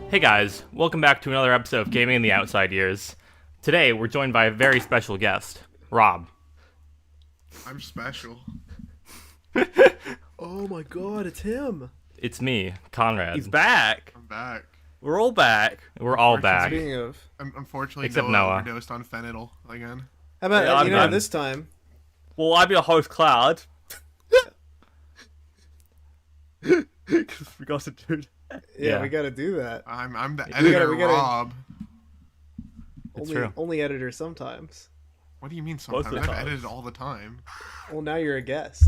Hey guys, welcome back to another episode of Gaming in the Outside Years. Today, we're joined by a very special guest, Rob. I'm special. Oh my god, it's him. It's me, Conrad. He's back. I'm back. We're all back. We're all back. Speaking of, Unfortunately, Except Noah Noah. overdosed on fentanyl again. how about Yeah, I'm done. this time? Well, I'm your host, Cloud. Because we got to do that. Yeah, we got to do that. I'm the We editor, gotta- Rob. It's only, true. only editor sometimes. What do you mean Most sometimes? of the I've time. edited all the time. Well, now you're a guest.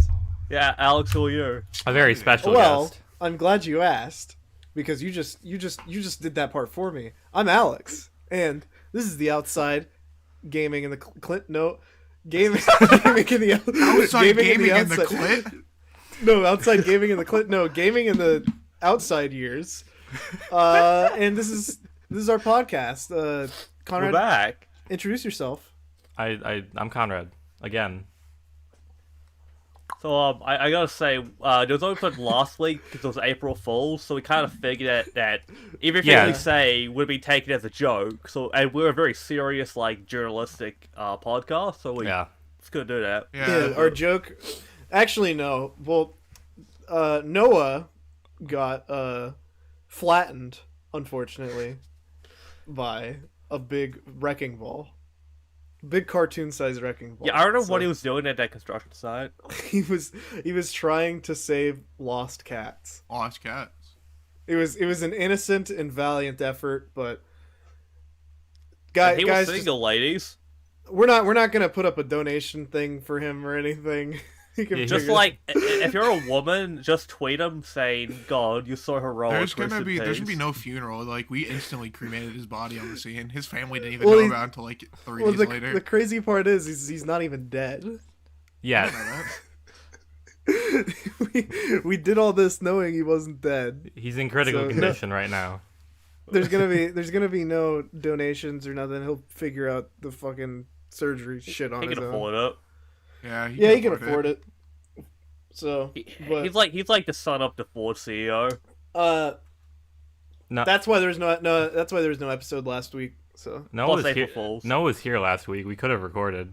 Yeah, Alex, who are you? A very special Well, guest. I'm glad you asked because you just did that part for me. I'm Alex, and this is the outside gaming in the gaming in the Outside gaming in the outside- clit? No, outside gaming in the No, gaming in the outside years. And this is our podcast. We're Conrad, back. introduce yourself. I'm Conrad, again. So, I gotta say, there was only put last week because it was April Fool's, so we kind of figured that everything Yeah. we say would be taken as a joke. So, and we're a very serious, journalistic podcast, so we just couldn't do that. Yeah, our joke. Actually, no. Well, Noah got flattened, unfortunately, by a big wrecking ball, big cartoon-sized wrecking ball. Yeah, I don't know So what he was doing at that construction site. he was trying to save lost cats. Lost cats. It was an innocent and valiant effort, but And he guys, was single, ladies. we're not gonna put up a donation thing for him or anything. He can Yeah, Just figure- if you're a woman, just tweet him saying, "God, you're so heroic." There's gonna rest in be peace." no funeral. We instantly cremated his body on the scene. His family didn't even Well, know he- about it until 3 Well, days the later. the crazy part is he's not even dead. I don't Yeah, know that. we did all this knowing he wasn't dead. he's in critical So- condition right now. There's gonna be no donations or nothing. He'll figure out the fucking surgery shit on He his can own. afford it. Yeah, Yeah, he can afford it. So, but He's like the son of the Ford CEO. No, that's why there's no that's why there was no episode last week. So Noah Plus was April here. Fools. Noah was here last week. We could have recorded.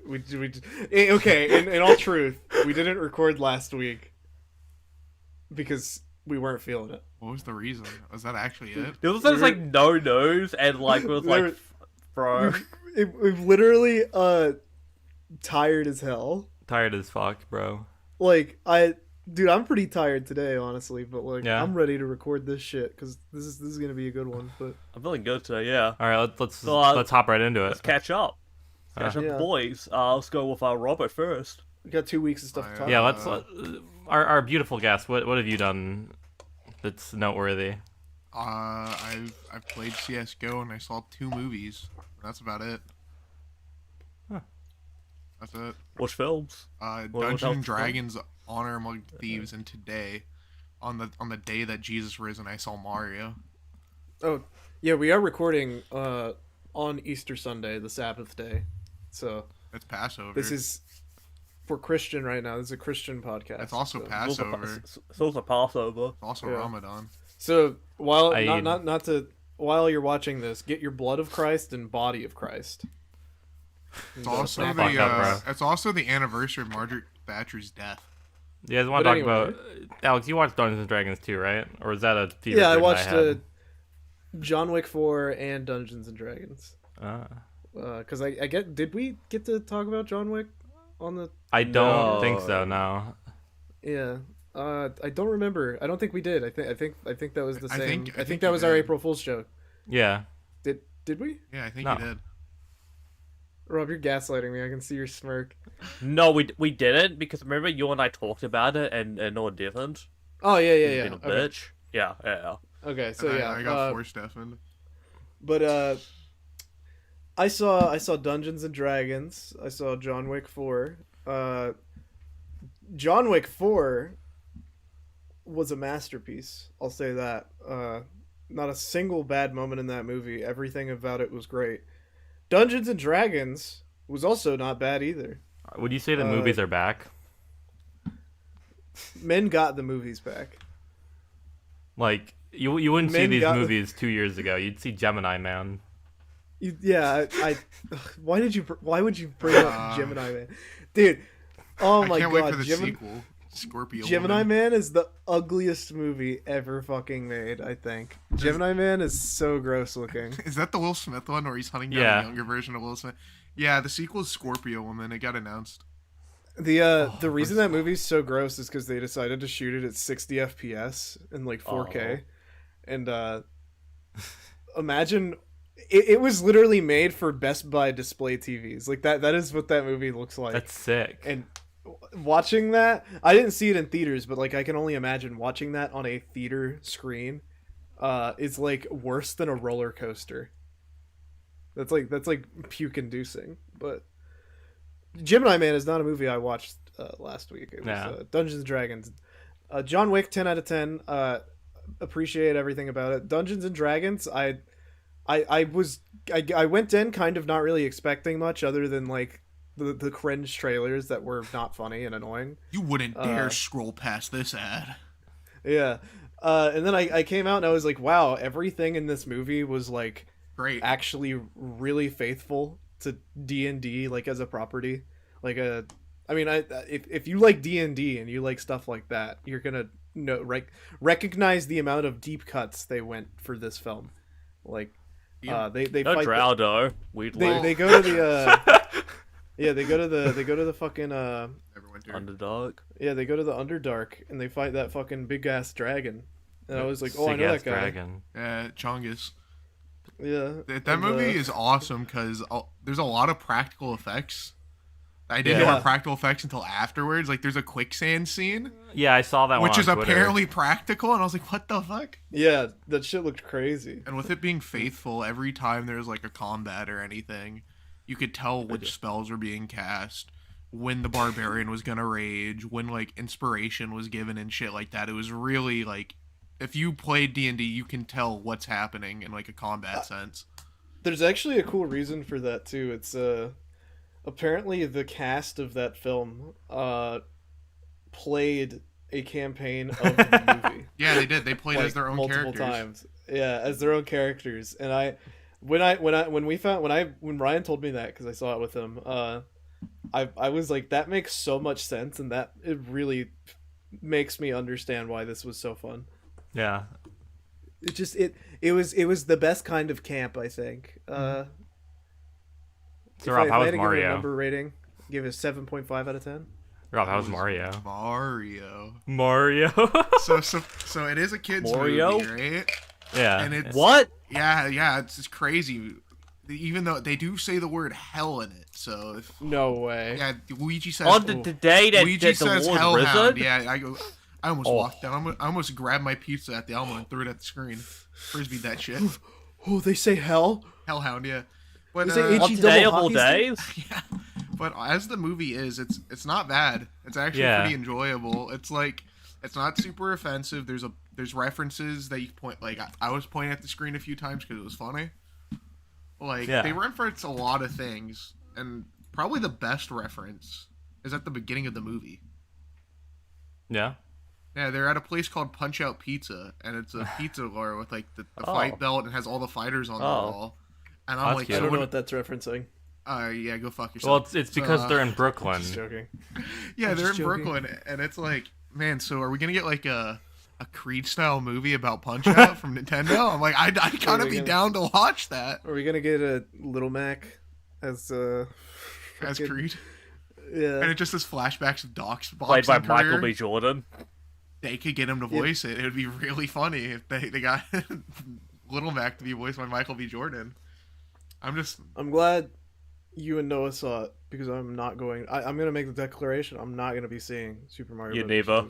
okay. In all truth, we didn't record last week because we weren't feeling it. What was the reason? Was that actually it? There was just no news and it was There- bro. We've literally tired as hell. Tired as fuck, bro. Like dude, I'm pretty tired today, honestly. But Yeah. I'm ready to record this shit because this is gonna be a good one. But I'm feeling good today. Yeah, All right, let's So, let's hop right into it. let's catch up. Catch up, Yeah. boys. Let's go with Robert first. we got 2 weeks of stuff to talk Yeah, about. let's. Our beautiful guest. What have you done that's noteworthy? I've played CS:GO and I saw 2 movies. That's about it. Huh. That's it. Watch films. Dungeons else? and Dragons: Honor Among Thieves, and today, on the day that Jesus risen, I saw Mario. Oh, yeah, we are recording on Easter Sunday, the Sabbath day. So It's Passover. this is for Christian right now. This is a Christian podcast. It's also so. Passover. So it's a Passover. Also Yeah. Ramadan. So while I- while you're watching this, get your blood of Christ and body of Christ. It's also fuck up, bro. it's also the anniversary of Margaret Thatcher's death. You guys want But to talk anyway. about Alex? You watched Dungeons and Dragons too, right? Or is that a fever Yeah, I dream that watched had? John Wick 4 and Dungeons and Dragons. Uh, Because did we get to talk about John Wick on the? I don't No. think so. No. Yeah. I don't remember. I don't think we did. I think that was the I same. think- I I think think that you was our did. April Fool's joke. Yeah. Did we? Yeah, I think No. he did. Rob, you're gaslighting me. I can see your smirk. No, we didn't because remember you and I talked about it and no one didn't. Oh yeah, You yeah. little Okay. bitch. Yeah. Okay, so And yeah. I got forced deafened. But I saw Dungeons and Dragons. I saw John Wick 4. John Wick 4 was a masterpiece. I'll say that. Not a single bad moment in that movie. Everything about it was great. Dungeons and Dragons was also not bad either. Would you say the movies are back? Men got the movies back. Like You wouldn't see Men these got- movies 2 years ago. You'd see Gemini Man. Yeah, why would you bring up Gemini Man, dude? Oh I my can't god, wait for the sequel. Scorpio Gemini Woman. Man is the ugliest movie ever fucking made. I think Gemini Man is so gross looking. Is that the Will Smith one where he's hunting down Yeah. a younger version of Will Smith? Yeah, the sequel is Scorpio Woman. It got announced. The reason that movie's so gross is because they decided to shoot it at 60 FPS and like 4K, and imagine it was literally made for Best Buy display TVs. Like that is what that movie looks like. That's sick. And watching that, I didn't see it in theaters, but like I can only imagine watching that on a theater screen is like worse than a roller coaster. That's like puke inducing. But Gemini Man is not a movie I watched last week. It was Dungeons and Dragons. John Wick, 10 out of 10. Appreciate everything about it. Dungeons and Dragons, I went in kind of not really expecting much other than like the cringe trailers that were not funny and annoying. You wouldn't dare scroll past this ad. Yeah. And then I came out and I was like, wow, everything in this movie was like Great. actually really faithful to D&D, like as a property. Like if you like D&D and you like stuff like that, you're gonna recognize the amount of deep cuts they went for this film. Like they No fight drow though. they go to the they go to the fucking Neverwinter. Underdog. yeah, they go to the Underdark and they fight that fucking big ass dragon. And I was like, oh, I know that Sick-ass guy. dragon. Chongus. Yeah. That movie is awesome because there's a lot of practical effects. I didn't know Yeah. what practical effects until afterwards. Like, there's a quicksand scene, Yeah, I saw that one which on is Twitter. apparently practical, and I was like, what the fuck? Yeah, that shit looked crazy. And with it being faithful, every time there was like a combat or anything, you could tell which spells were being cast, when the barbarian was gonna rage, when like inspiration was given and shit like that. It was really like, if you played D&D, you can tell what's happening in like a combat sense. There's actually a cool reason for that too. It's apparently the cast of that film played a campaign of the movie. Yeah, they did. They played like, as their own multiple characters. times. Yeah, as their own characters. And when Ryan told me that, because I saw it with him, I was like, that makes so much sense, and that it really makes me understand why this was so fun. Yeah. It was the best kind of camp, I think. So if Rob, how I was had to give it a Mario? number rating, give it a 7.5 out of 10. Rob, how was Mario? Mario. Mario. So it is a kids Mario? movie, right? Yeah. And it's What? Yeah, it's just crazy. Even though they do say the word hell in it, so if No way. yeah, Luigi says On the day that, Luigi that says the Lord hellhound. risen? Yeah, I almost Oh. walked down. I almost grabbed my pizza at the Alamo and threw it at the screen. Frisbee that shit. Oh, they say hell? Hellhound, yeah. But Is it On H-E today double of all hockey stick? days? yeah, but as the movie is, it's not bad. It's actually Yeah. pretty enjoyable. It's like it's not super offensive. There's references that you point like I was pointing at the screen a few times because it was funny. Like Yeah. they reference a lot of things, and probably the best reference is at the beginning of the movie. Yeah. Yeah, they're at a place called Punch Out Pizza, and it's a pizza bar with like the Oh. fight belt and has all the fighters on the Oh. wall. And I'm That's like, cute. I so don't know when, what that's referencing. yeah, go fuck Well, yourself. it's because they're in Brooklyn. Just joking. Yeah, I'm they're in just joking. Brooklyn, and it's like, man, so are we gonna get like a Creed style movie about Punch Out from Nintendo? I'm like, I'd kind we of be gonna- down to watch that Are we gonna get a Little Mac as as fucking- Creed, Yeah. and it just has flashbacks of Doc's Played boxing by career. Michael B. Jordan. They could get him to voice it. It would be really funny if they got Little Mac to be voiced by Michael B. Jordan. I'm glad you and Noah saw it because I'm not going. I'm gonna make the declaration. I'm not gonna be seeing Super Mario. You Brothers neither.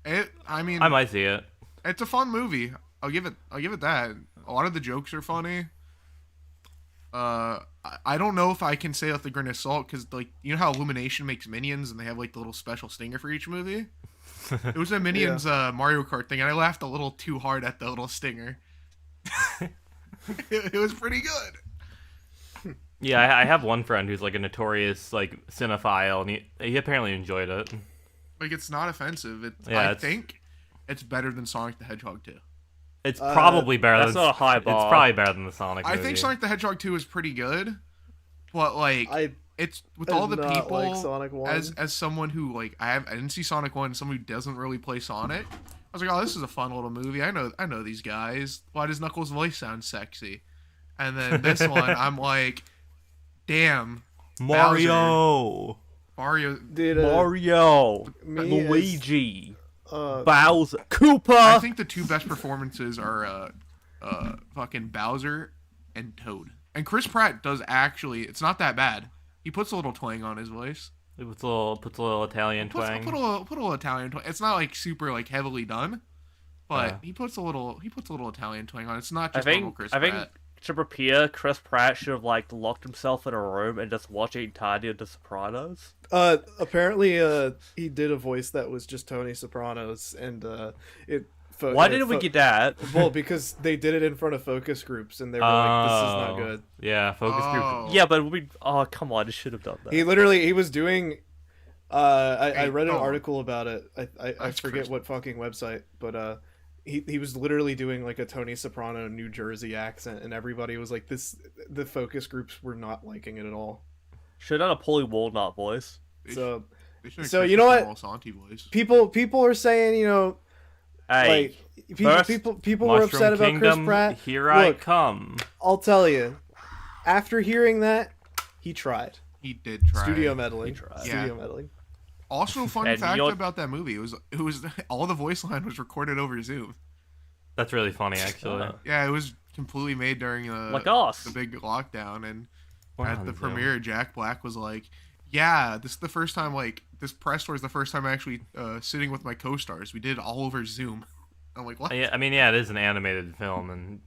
movie. I mean, I might see it. it's a fun movie. I'll give it that. A lot of the jokes are funny. I don't know if I can say with a grain of salt because, like, you know how Illumination makes Minions and they have like the little special stinger for each movie. It was a Minions Mario Kart thing, and I laughed a little too hard at the little stinger. It was pretty good. Yeah, I have one friend who's like a notorious like cinephile, and he apparently enjoyed it. Like, it's not offensive. Yeah, I it's- think it's better than Sonic the Hedgehog 2. It's probably better. That's not a high bar. It's probably better than the Sonic movie. I think Sonic the Hedgehog 2 is pretty good, but like it's with I all the did not people like Sonic 1. as someone who like I didn't see Sonic 1, someone who doesn't really play Sonic. I was like, oh, this is a fun little movie. I know these guys. Why does Knuckles' voice sound sexy? And then this one, I'm like, damn, Mario. Mario. Dude, Mario, me as- Luigi, Uh, Bowser, Koopa. I think the two best performances are fucking Bowser and Toad. And Chris Pratt does actually. It's not that bad. He puts a little twang on his voice. It puts a little Italian twang. Put a little Italian twang. It's not like super like heavily done, but Yeah. he puts a little Italian twang on it. It's not just I normal Chris think Pratt. to prepare, Chris Pratt should have like locked himself in a room and just watched entirely of The Sopranos. apparently, he did a voice that was just Tony Soprano's, and Why didn't we get that? Well, because they did it in front of focus groups, and they were like, "This is not good." Yeah, focus Oh. group. Yeah, but come on, it should have done that. He was doing. I Hey, read an no. article about it. I That's forget Chris- what fucking website, but he was literally doing like a Tony Soprano New Jersey accent, and everybody was like, "This." The focus groups were not liking it at all. Should have done a Polly Walnut voice. So They should have so Chris you know what? Santi voice. people are saying, Hey, like first, people were Mushroom upset about Chris Kingdom, Pratt. Here I Look, come. I'll tell you. After hearing that, he tried. He did try. Studio meddling. tried. Studio Yeah. meddling. Also, fun And fact you're- about that movie: it was all the voice line was recorded over Zoom. That's really funny, actually. Yeah, it was completely made during like us. the big lockdown, and Wow, at the Zoom. premiere, Jack Black was like, "Yeah, this is the first time. Like, this press tour is the first time actually sitting with my co-stars. We did it all over Zoom." I'm like, "What?" Yeah, I mean, yeah, it is an animated film, and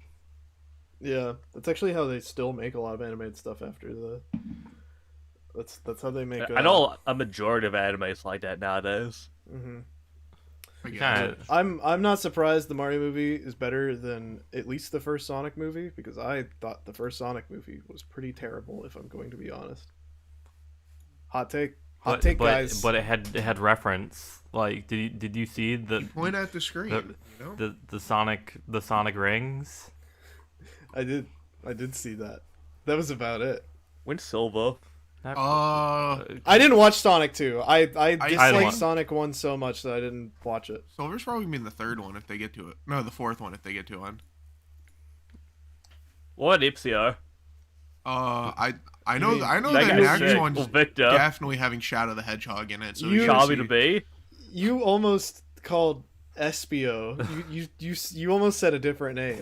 Yeah, that's actually how they still make a lot of animated stuff after the. That's how they make. I know a majority of animes like that nowadays. hmm I guess. kind of. I'm not surprised the Mario movie is better than at least the first Sonic movie, because I thought the first Sonic movie was pretty terrible, if I'm going to be honest. Hot take, guys. But it had reference. Like, did you see the Point at the screen. the- you know? the Sonic rings? I did see that. That was about it. When's Silver? I didn't watch Sonic 2. I I disliked don't- Sonic 1 so much that I didn't watch it. Silver's probably gonna be in the third one if they get to it. No, the fourth one if they get to one. What Ipsio? I know mean- I know That that guy's next sick. one's Well, Victor. definitely having Shadow the Hedgehog in it. So You- we Charmy should to see- be? You almost called Espio. you almost said a different name.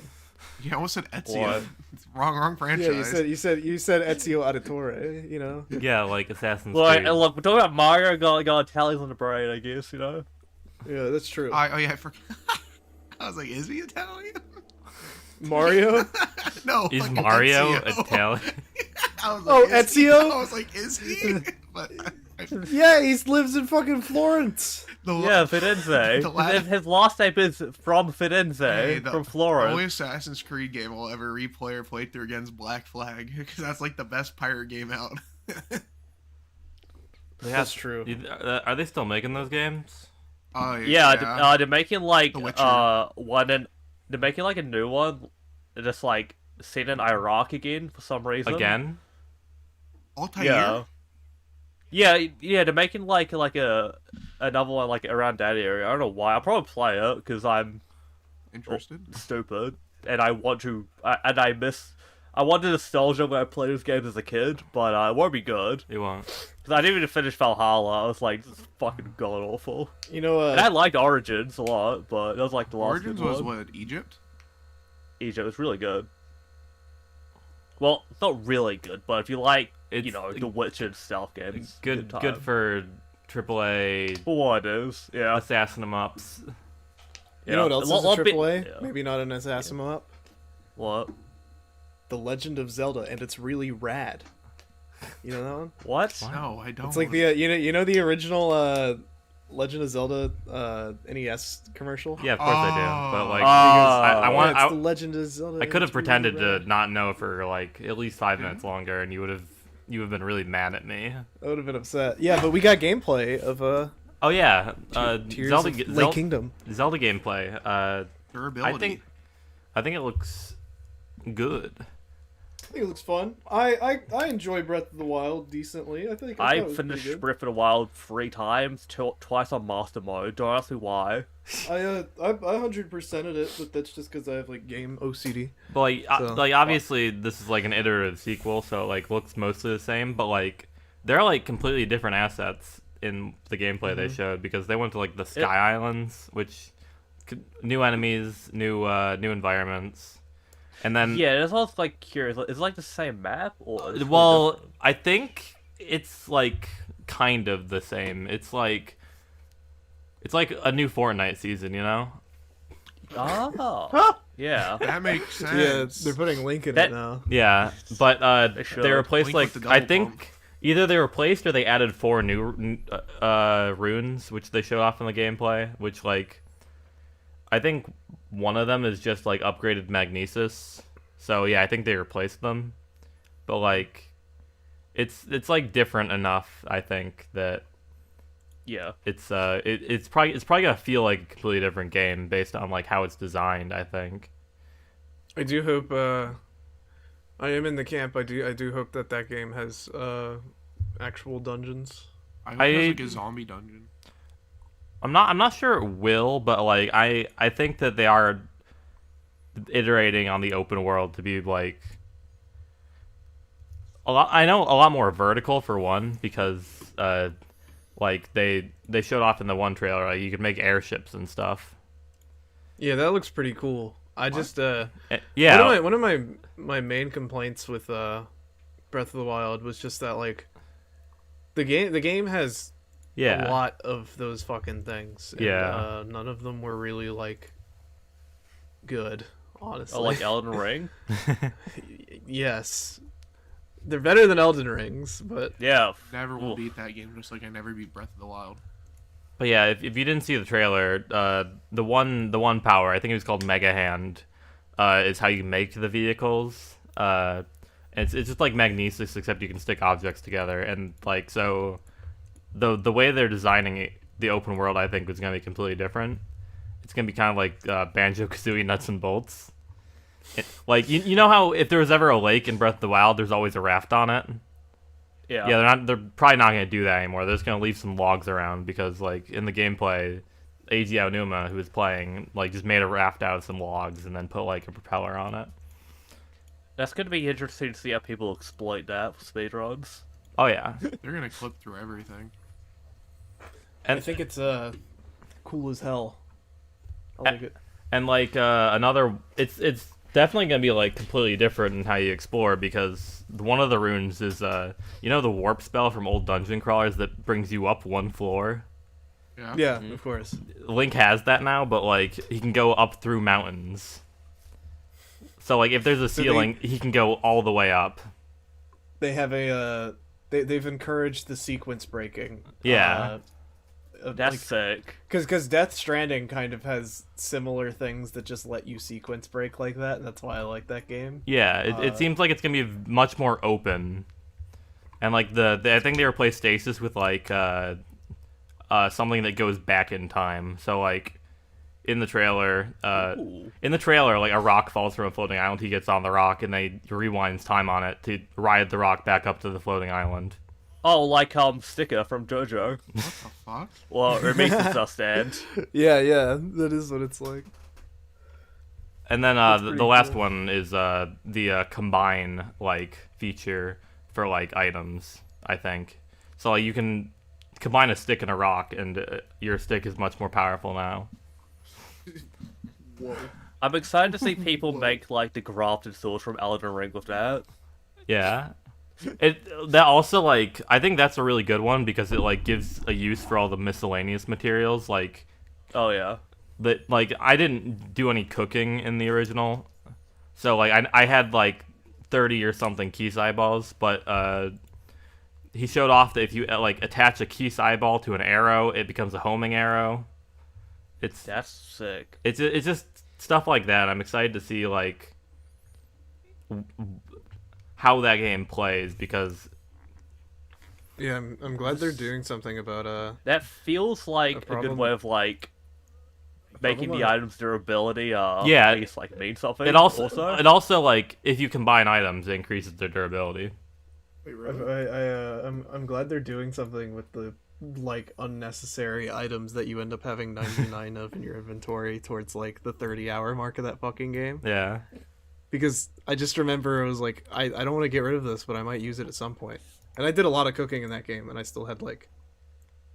Yeah, I almost said Ezio. What? It's wrong franchise. Yeah, you said Ezio Auditore. You know. Yeah, like Assassin's Look, Creed. look, we're talking about Mario. Got tallies on the brain, I guess. You know. Yeah, that's true. Oh yeah, I forgot. I was like, is he Italian? Mario. No. Is fucking Mario Ezio. Italian? I was Oh, is he? Ezio? I was like, is he? But Yeah, he lives in fucking Florence. Yeah, Firenze. The la- His last name is from Firenze, Hey, the from only Florence. Assassin's Creed game I'll ever replay or play through again is Black Flag because that's like the best pirate game out. That's true. Are they still making those games? Oh Yeah, they're making like The Witcher. they're making like a new one, just like set in Iraq again for some reason. Again? Altair. Yeah, they're making like another one like around that area. I don't know why. I'll probably play it because I'm Interested? stupid and I want to. I want the nostalgia when I played this game as a kid, but it won't be good It won't. because I didn't even finish Valhalla. I was like, this is fucking god awful. You know, And I liked Origins a lot, but that was like the last Origins good was one. what, Egypt? Egypt was really good. Well, it's not really good, but if you like, It's the Witcher stealth games, Good time. for AAA For what it is, yeah. assassin 'em ups. you know what else is a Lot bit- AAA? yeah. Maybe not an assassin up. What? The Legend of Zelda, and it's really rad. You know that one? What? No, I don't. It's like the you know the original Legend of Zelda NES commercial. Yeah, of course I do. But like, Oh. I Yeah, want. it's the Legend of Zelda. I could have it's really pretended rad. to not know for like at least 5 minutes longer, and you would have been really mad at me. I would have been upset. Yeah, but we got gameplay of Oh yeah, Tears Zelda of Lake Zelda, Kingdom. Zelda gameplay. durability. I think I think it looks good. I think it looks fun. I enjoy Breath of the Wild decently. I thought I it was pretty finished good. Breath of the Wild 3 times, twice on Master Mode. Don't ask me why. I 100%ed it, but that's just because I have like game OCD. But like, So- like obviously this is like an iterative sequel, so it, like looks mostly the same. But like, there are like completely different assets in the gameplay they showed because they went to like the Sky Islands, which new enemies, new environments, and then Yeah, that's also like curious. Is it like the same map or? is it well, different? I think it's like kind of the same. It's like a new Fortnite season, you know? Oh, yeah. That makes sense. Yeah, they're putting Link in That- it now. Yeah, but They should. they replaced Link with like the I double think bump. either they replaced or they added 4 new runes, which they showed off in the gameplay. Which like, I think one of them is just like upgraded magnesis. So yeah, I think they replaced them. But like, it's like different enough. I think that Yeah. it's probably gonna feel like a completely different game based on like how it's designed. I think. I do hope. I am in the camp. I do hope that game has actual dungeons. I hope there's like I- a zombie dungeon. I'm not sure it will, but like I think that they are iterating on the open world to be like a lot more vertical for one because like they showed off in the one trailer like you could make airships and stuff. Yeah, that looks pretty cool. I just Yeah. one of my main complaints with Breath of the Wild was just that like the game has Yeah. a lot of those fucking things. And, Yeah. none of them were really like good, honestly. Oh, like Elden Ring. Yes, they're better than Elden Rings, but Yeah. Never will Oof. beat that game, just like I never beat Breath of the Wild. But yeah, if you didn't see the trailer, the one power, I think it was called Mega Hand, is how you make the vehicles. And it's just like magnesis, except you can stick objects together, and like so, the way they're designing it, the open world, I think, is gonna be completely different. It's gonna be kind of like Banjo-Kazooie nuts and bolts. Like you know how if there was ever a lake in Breath of the Wild, there's always a raft on it. Yeah. Yeah, they're probably not gonna do that anymore. They're just gonna leave some logs around because like in the gameplay, Eiji Aonuma, who was playing, like just made a raft out of some logs and then put like a propeller on it. That's gonna be interesting to see how people exploit that for speedruns. Oh yeah, They're gonna clip through everything. I think it's cool as hell. I like it. and like another, it's definitely gonna be like completely different in how you explore because one of the runes is you know the warp spell from old dungeon crawlers that brings you up one floor. Yeah. Yeah, of course. Link has that now, but like he can go up through mountains. So like if there's a ceiling, he can go all the way up. They have they've encouraged the sequence breaking. Yeah. That's sick. Because Death Stranding kind of has similar things that just let you sequence break like that, and that's why I like that game. Yeah, it seems like it's gonna be much more open, and like I think they replaced stasis with like something that goes back in time. So like in the trailer, like a rock falls from a floating island. He gets on the rock, and they rewinds time on it to ride the rock back up to the floating island. Oh, like Sticker from JoJo. What the fuck? Well, it makes it stand. Yeah, that is what it's like. And then pretty the last cool. one is the combine like feature for like items. I think so. Like, you can combine a stick and a rock, and your stick is much more powerful now. Whoa. I'm excited to see people make like the grafted sword from Elden Ring with that. Yeah. That also like I think that's a really good one because it like gives a use for all the miscellaneous materials like Oh yeah. that like I didn't do any cooking in the original, so like I had like 30 or something keys eyeballs, but he showed off that if you like attach a keys eyeball to an arrow, it becomes a homing arrow. That's sick. It's just stuff like that. I'm excited to see like how that game plays because Yeah, I'm glad they're doing something about That feels like a good problem? way of like making the Probably. item's durability Yeah. I guess like mean something. It also like if you combine items, it increases their durability. Wait, really? I'm glad they're doing something with the like unnecessary items that you end up having 99 of in your inventory towards like the 30-hour mark of that fucking game. Yeah. Because I just remember I was like, I don't want to get rid of this, but I might use it at some point. And I did a lot of cooking in that game, and I still had like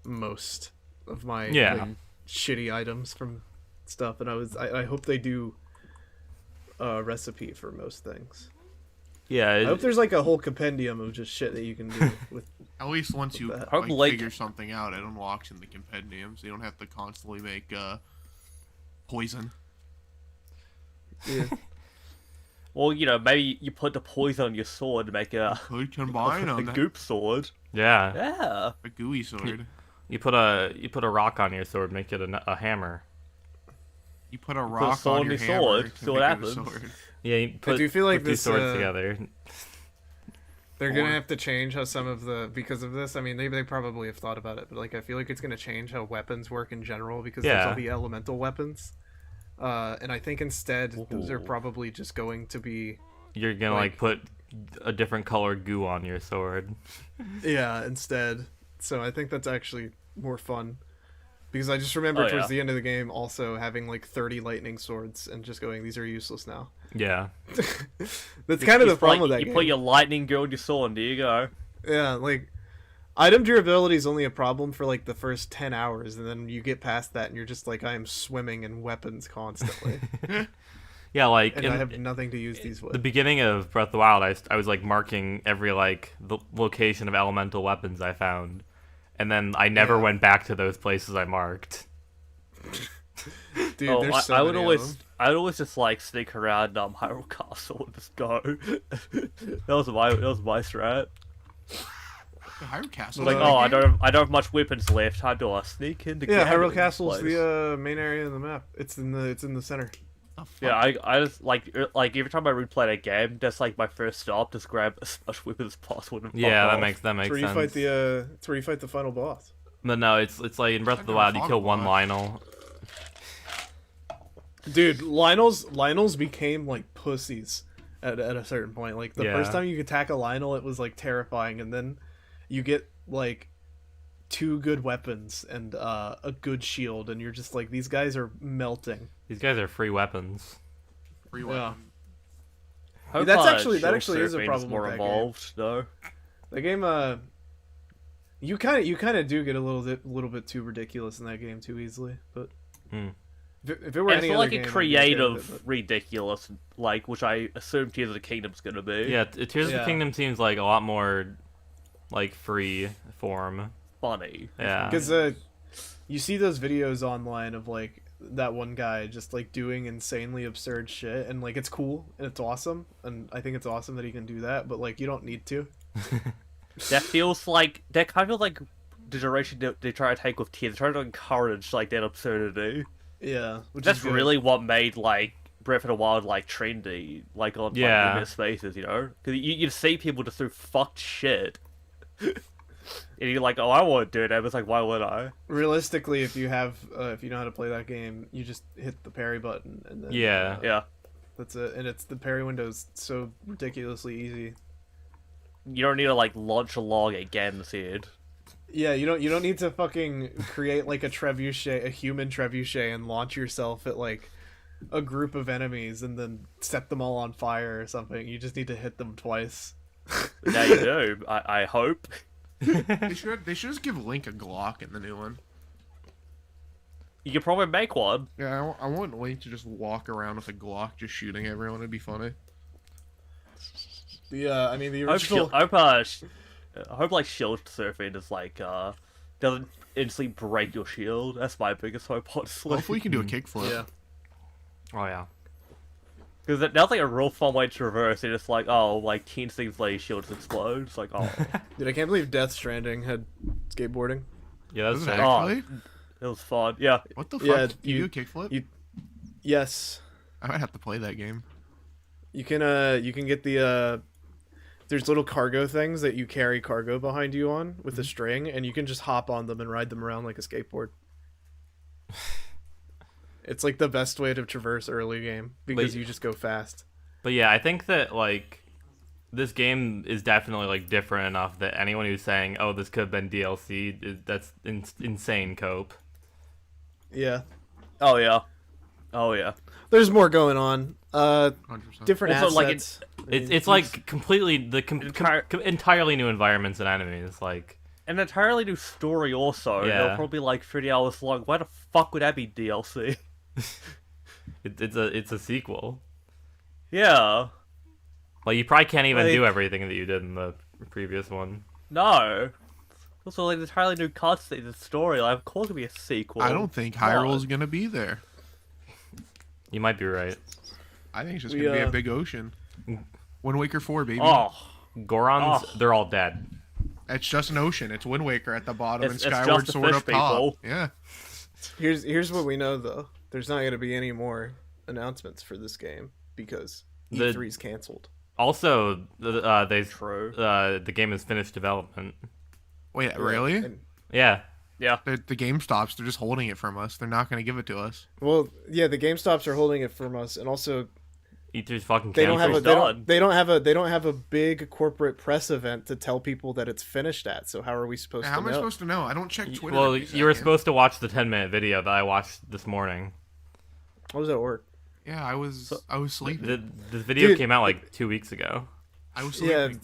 most of my like, shitty items from stuff. And I hope they do a recipe for most things. Yeah. I hope there's like a whole compendium of just shit that you can do with. At least once you that. like, figure something out, it unlocks in the compendium, so you don't have to constantly make poison. Yeah. Well, you know, maybe you put the poison on your sword to make a Could combine a on that. goop sword. Yeah. Yeah. A gooey sword. You put a rock on your sword, make it a hammer. You put a rock sword on your on your hammer sword, to see what make it a happens. sword. Yeah. You put, do feel like put these this, swords together. They're gonna have to change how some of the because of this. I mean, they probably have thought about it, but like I feel like it's gonna change how weapons work in general because there's all the elemental weapons, and I think instead those are probably just going to be. You're gonna like put a different colored goo on your sword. Yeah, instead. So I think that's actually more fun. Because I just remember towards the end of the game also having like 30 lightning swords and just going, these are useless now. Yeah. That's kind of the problem with that you game. put your lightning girl on your sword, and there you go. Yeah, like item durability is only a problem for like the first 10 hours, and then you get past that and you're just like, I am swimming in weapons constantly. Yeah, like and I have nothing to use these with. The beginning of Breath of the Wild, I was like marking every like the location of elemental weapons I found, and then I never went back to those places I marked. Dude, there's so I many of them. I would always just like sneak around Hyrule Castle and just go. that was my strat. The Hyrule Castle. Like, I don't have much weapons left. How do I sneak into? Hyrule Castle's the main area of the map. It's in the center. Yeah, I just like every time I replay that game, that's like my first stop. Just grab as much weapon as possible. And Yeah, fuck that off. makes It's where you sense. fight it's where you fight the final boss. But no, it's like in Breath of the Wild, you kill one Lionel. Dude, Lionels became like pussies at a certain point. Like the first time you could attack a Lionel, it was like terrifying, and then you get like 2 good weapons and a good shield, and you're just like, these guys are melting. These guys are free weapons. Free weapon. Hope That's shield actually is a surfing problem more with that involved, though. The game, you kind of do get a little bit too ridiculous in that game too easily. But if it were It's any not other like game, a I'd be okay with creative, it, ridiculous, like which I assume Tears of the Kingdom's gonna be. Yeah, Tears of the Kingdom seems like a lot more like free form. Funny. Yeah. because you see those videos online of like that one guy just like doing insanely absurd shit, and like it's cool and it's awesome, and I think it's awesome that he can do that, but like you don't need to. That feels like that kind of like the direction they try to take with Tears. They try to encourage like that absurdity. Yeah, which That's is good. really what made like Breath of the Wild like trendy, like on like, limited spaces, you know? Because you see people just do fucked shit, and you're like, oh, I want to do that. But it's like, why would I? Realistically, if you know how to play that game, you just hit the parry button and then Yeah. that's it. And it's the parry window's so ridiculously easy. You don't need to like launch a log at Ganon's head. Yeah, you don't need to fucking create like a human trebuchet, and launch yourself at like a group of enemies and then set them all on fire or something. You just need to hit them twice. Now you do. I hope. They should just give Link a Glock in the new one. You could probably make one. Yeah, I want Link to just walk around with a Glock, just shooting everyone. It'd be funny. Yeah, I mean the I original. hope like shield surfing is like doesn't instantly break your shield. That's my biggest hope, honestly. Hopefully, you can do a kickflip. Yeah. Oh yeah. Because that's like a real fun way to reverse it. It's like, oh, like 10 seconds later, shields explode. It's like, oh. Dude, I can't believe Death Stranding had skateboarding. Yeah, that's Does it sick. actually? It was fun. Yeah. What the fuck? Yeah, Can you do a kickflip? Yes. I might have to play that game. You can get the there's little cargo things that you carry cargo behind you on with a string, and you can just hop on them and ride them around like a skateboard. It's like the best way to traverse early game because But- you just go fast. But yeah, I think that like this game is definitely like different enough that anyone who's saying, "Oh, this could have been DLC," that's insane cope. Yeah. Oh yeah. Oh yeah. There's more going on. 100%. Different Also, like, assets. It's like completely entirely new environments and enemies. Like An entirely new story also. Yeah. They're probably like 30 hours long. Why the fuck would that be DLC? it's a sequel. Yeah. Like you probably can't even Like- do everything that you did in the previous one. No. Also, like, an entirely new cutscene and story. Like, of course it'll be a sequel. I don't think Hyrule's gonna be there. You might be right. I think it's just We, gonna be a big ocean. Wind Waker 4, baby. Oh. Gorons, Oh. they're all dead. It's just an ocean. It's Wind Waker at the bottom It's and just Skyward the Sword fish up top. people. Yeah. Here's what we know though. There's not going to be any more announcements for this game because The- E3's canceled. Also, True. the game is finished development. Wait, really? And- Yeah, Yeah. The game stops. They're just holding it from us. They're not gonna give it to us. well, yeah, the GameStops are holding it from us, and also E3's fucking they don't have a canceled. they done. don't, they don't have a big corporate press event to tell people that it's finished at. So how are we supposed How to am I know? supposed to know? I don't check Twitter. Well, every you were second. supposed to watch the 10-minute video that I watched this morning. How does that work? Yeah, I was sleeping. The video Dude, came out like 2 weeks ago. I was Yeah. sleeping.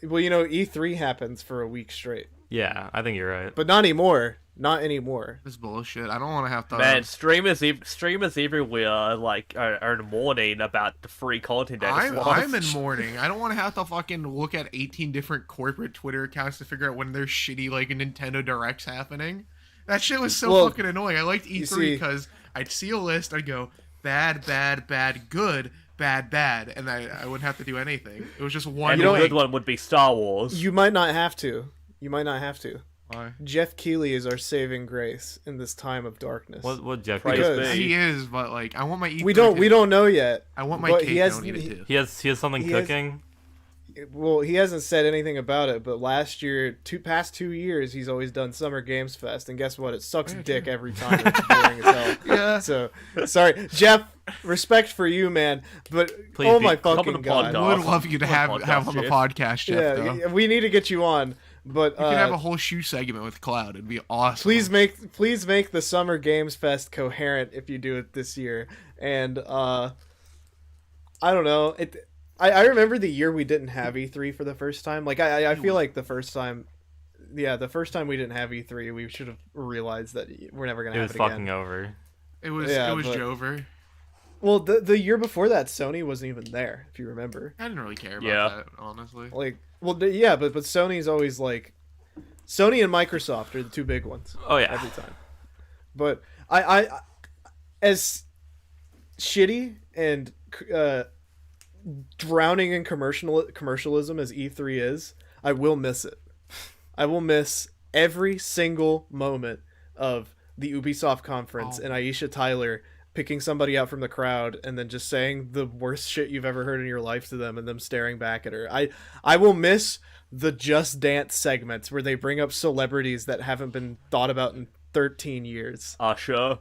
Well, you know, E3 happens for a week straight, Yeah, I think you're right. but not anymore. Not anymore. This is bullshit. I don't want to have to. Man, streamers everywhere like are in mourning about the free content that is I'm in lost. mourning. I don't want to have to fucking look at 18 different corporate Twitter accounts to figure out when there's shitty like Nintendo Directs happening. That shit was so Well, fucking annoying. I liked you E3 see- because I'd see a list, I'd go bad, bad, bad, good, bad, bad, and I wouldn't have to do anything. It was just one. And You the know, link. good one would be Star Wars. You might not have to. You might not have to. Why? Jeff Keighley is our saving grace in this time of darkness. What Jeff? Praise Because- be. He is, but like I want my E3 We don't know yet. I want my but cake. he has- I don't need it too. He has something He has- cooking. Well, he hasn't said anything about it, but last year, past 2 years, he's always done Summer Games Fest, and guess what? It sucks dick every time. It's boring as hell. Yeah. So, sorry, Jeff. Respect for you, man. But Please oh be- my come on fucking the god, podcast. Would love you to have on the podcast, Jeff. though. yeah, we need to get you on. But You could have a whole shoe segment with Cloud. It'd be awesome. please make the Summer Games Fest coherent if you do it this year. And I don't know. I remember the year we didn't have E3 for the first time. Like I feel like the first time we didn't have E3, we should have realized that we're never gonna It have was it again. fucking over. It was Yeah, it was but- Jover. Well, the year before that, Sony wasn't even there, if you remember. I didn't really care about Yeah. that, honestly. Like, well, yeah, but Sony's always like, Sony and Microsoft are the two big ones. Oh yeah. Every time. But I as shitty and drowning in commercialism as E3 is, I will miss it. I will miss every single moment of the Ubisoft conference and Aisha Tyler picking somebody out from the crowd and then just saying the worst shit you've ever heard in your life to them and them staring back at her. I will miss the Just Dance segments where they bring up celebrities that haven't been thought about in 13 years. Usher.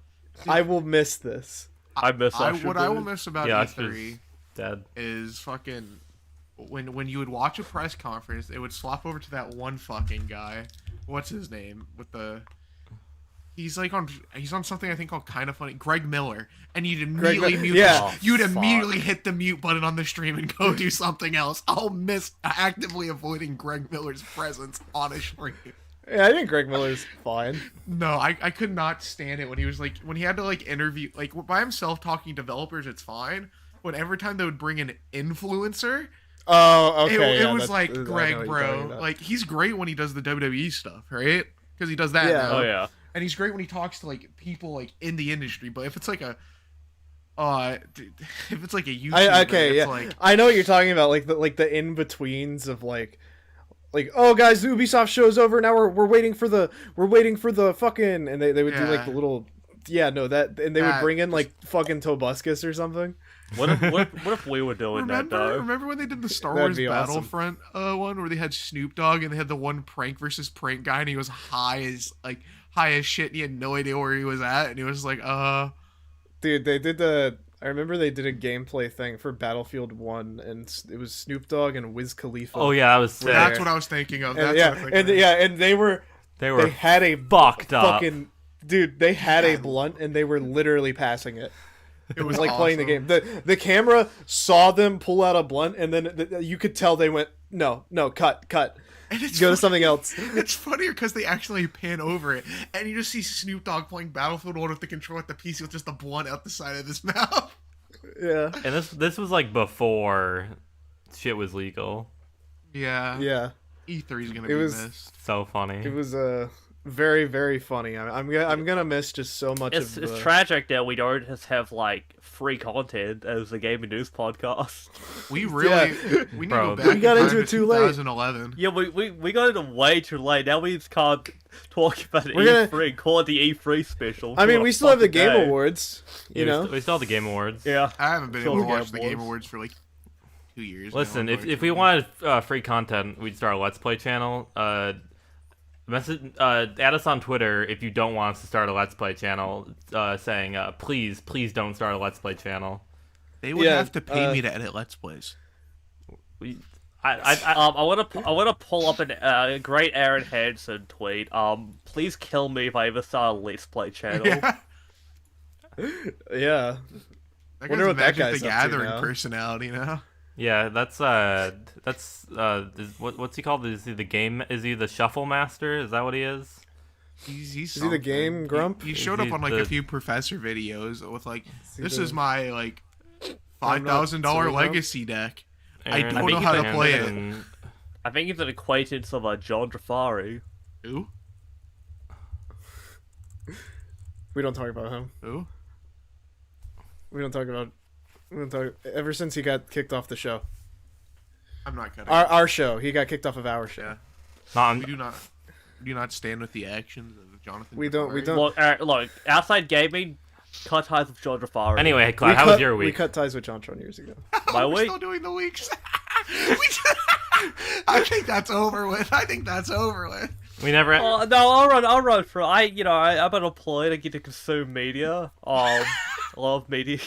I will miss this. I miss Usher. What I will dude. miss about Yeah, E3 Dead. is fucking when you would watch a press conference, it would swap over to that one fucking guy. What's his name? With the he's on something I think called Kind of Funny. Greg Miller, and you'd immediately mute. yeah. You'd Fuck. immediately hit the mute button on the stream and go do something else. I'll miss actively avoiding Greg Miller's presence on a stream. Yeah, I think Greg Miller's fine. No, I could not stand it when he was like when he had to like interview like by himself talking to developers. It's fine. But every time they would bring an influencer, Oh, okay. it yeah, was that's- like I know what Greg, you're bro. talking about. Like he's great when he does the WWE stuff, right? Because he does that. Yeah. now. Oh yeah. And he's great when he talks to like people like in the industry. But if it's like a, if it's like a YouTuber, okay, it's yeah, like I know what you're talking about, like the in betweens of like, oh guys, the Ubisoft show's over now. We're waiting for the fucking, and they would do like Yeah. the little, yeah, no, that, and they would That- bring in like fucking Tobuscus or something. What if we were doing that though? remember when they did the Star That'd Wars be awesome. Battlefront one where they had Snoop Dogg and they had the one prank versus prank guy and he was high as shit and he had no idea where he was at and he was like Dude, they did the. I remember they did a gameplay thing for Battlefield 1, and it was Snoop Dogg and Wiz Khalifa. Oh yeah, that was sick. That's what I was thinking of. And, That's what I was thinking of. and they had a fucked up. fucking dude. They had a blunt, and they were literally passing it. It was like awesome. playing the game. The camera saw them pull out a blunt, and then you could tell they went, no, cut. And it's Go to something else. It's funnier because they actually pan over it, and you just see Snoop Dogg playing Battlefield 1 with the control at the PC with just a blunt out the side of his mouth. Yeah. And this was like before shit was legal. Yeah. Yeah. E3's gonna It be was- missed. So funny. It was very, very funny. I'm gonna miss just so much It's of the... tragic that we don't just have like free content as a gaming news podcast. We really we need Bro, to go back we got in into time it to too late. 2011. Yeah, we got into way too late. Now we just can't talk about We're gonna- E3. Call it the E3 special. I mean, Call we it still have the fucking Game day. Awards, you know? We still have the Game Awards. Yeah. I haven't been Sure, able to Game watch the Game Awards. Awards for like 2 years. Listen, now, if we unfortunately. wanted free content, we'd start a Let's Play channel. Add us on Twitter if you don't want us to start a Let's Play channel, saying please don't start a Let's Play channel. they would Yeah, have to pay me to edit Let's Plays. I want to pull up a great Aaron Hansen tweet. Please kill me if I ever start a Let's Play channel. Yeah. Yeah. That Wonder guy's what that Magic guy's the up to Gathering now. personality now. Yeah, what's he called? Is he the game? Is he the Shuffle Master? Is that what he is? He's Is he the something. game grump? He showed Is up he on like the- a few professor videos with like, he this the- is my like I'm not $5,000 Cerebro? legacy deck. I Aaron don't know how to play it. Hansen. I think he's an acquaintance of John Jafari. Who? We don't talk about him. Who? We don't talk. Ever since he got kicked off the show. I'm not cutting. Our show. He got kicked off of our show. Yeah. No, I'm- We do not stand with the actions of Jonathan. We don't- we Jafari. don't- Look, outside gaming, cut ties with John Jafari. Anyway, Cloud, how was your We week? cut ties with Jontron years ago. My We're week? still doing the weeks. I think that's over with. We never. Oh, no, I'll run through. I'm unemployed. I get to consume media. A lot of media.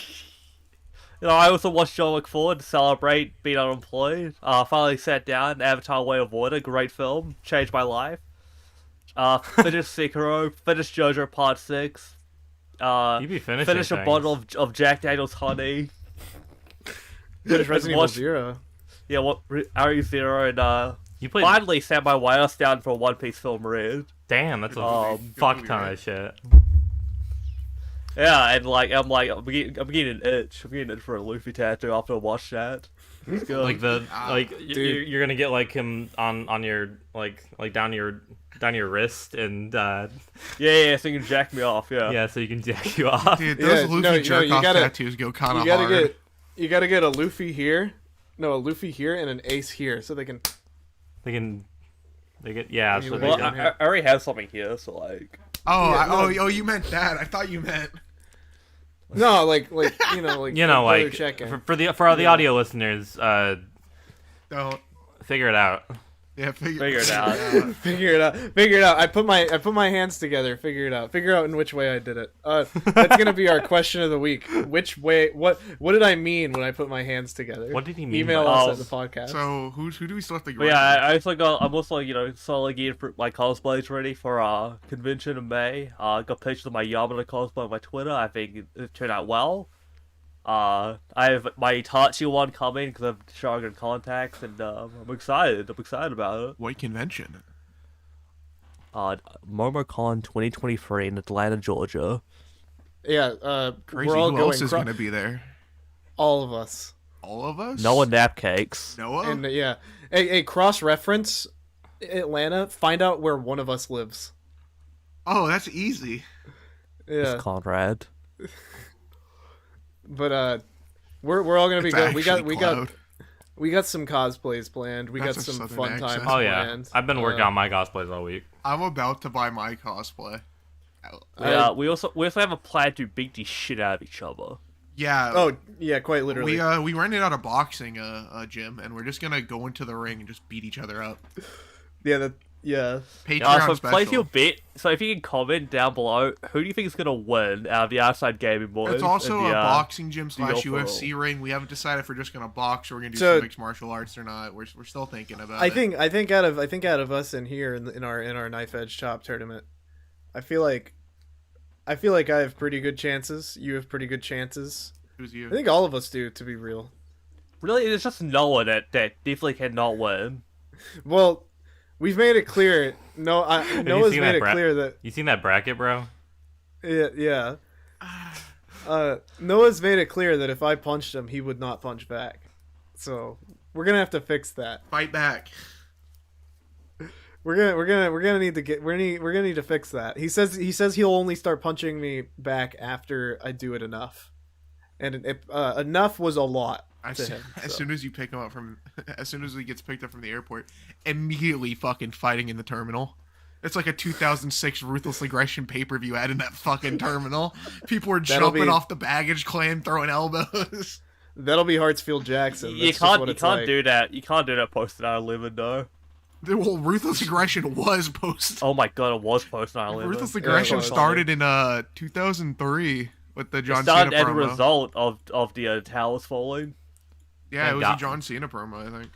I also watched John Wick 4 to celebrate being unemployed. Finally sat down. Avatar: Way of Water, great film, changed my life. Finished Sekiro. Finished JoJo Part 6. You be finishing Finished a things. bottle of Jack Daniel's honey. Finished Resident Evil watch- 0. Yeah, RE0 and You played. finally sat my wireless down for a One Piece film read. Damn, that's a fuck ton of shit. Yeah, and I'm getting an itch. I'm getting an itch for a Luffy tattoo after I watched that. It's good. Like Dude. you're gonna get like him on your like down your wrist and yeah, so you can jack me off. Yeah. yeah, so you can jack you off. Dude, those Yeah, Luffy no, jerk you off gotta- tattoos go kind of You gotta hard. get a Luffy here. No, a Luffy here and an Ace here, so they can. They get yeah. You So would they Well, down can, here. I already have something here, so like. Oh, Yeah, no. you meant that. I thought you meant. No, like brother like check-in. for the audio listeners, Don't. figure it out. Yeah, Figure it out. Figure it out. I put my hands together. Figure it out. Figure out in which way I did it. That's gonna be our question of the week. Which way? What did I mean when I put my hands together? What did he mean Email by us that? at the podcast. So who do we still have to go? But yeah, I'm also slowly getting my cosplays ready for convention in May. Got pictures of my Yamada cosplay on my Twitter. I think it turned out well. I have my Itachi one coming because of Sharingan contacts, and I'm excited. I'm excited about it. What convention? MomoCon 2023 in Atlanta, Georgia. Yeah, Crazy. we're all Who going. else is gonna be there? All of us. All of us? Noah Napcakes. Noah? And yeah, a cross reference Atlanta. Find out where one of us lives. Oh, that's easy. Yeah, It's Conrad. but we're all gonna be It's good. actually We got some cosplays planned. We That's got a some Southern fun accent. times Oh yeah, planned. I've been working on my cosplays all week. I'm about to buy my cosplay. Yeah, we also have a plan to beat the shit out of each other. Yeah. Oh yeah, quite literally. We rented out a boxing gym, and we're just gonna go into the ring and just beat each other up. Yeah, Yeah. Patreon So place special. your bet. So if you can comment down below, who do you think is gonna win out of the outside gaming boys? It's also and the, a boxing gym / overall. UFC ring. We haven't decided if we're just gonna box or we're gonna do So- some mixed martial arts or not. We're still thinking about I it. think out of us in here in our knife edge chop tournament, I feel like I have pretty good chances. You have pretty good chances. Who's you? I think all of us do, to be real. Really, there's just Noah that definitely cannot win. Well, we've made it clear. Noah's seen made that it clear that You seen that bracket, bro? yeah. Noah's made it clear that if I punched him, he would not punch back. So we're gonna have to fix that. Fight back. We're gonna need to fix that. He says he'll only start punching me back after I do it enough, and enough was a lot to him. As So. soon as you pick him up as soon as he gets picked up from the airport, immediately fucking fighting in the terminal. It's like a 2006 Ruthless Aggression pay-per-view ad in that fucking terminal. People were jumping off the baggage claim, throwing elbows. That'll be Hartsfield Jackson. You can't do that. You can't do that post 9/11 though. Well, Ruthless Aggression was post. Oh my god, it was post 9/11. Ruthless Aggression was. started in 2003 with the John It started Cena as a promo. result of the towers falling. Yeah, it was a God. John Cena promo, I think.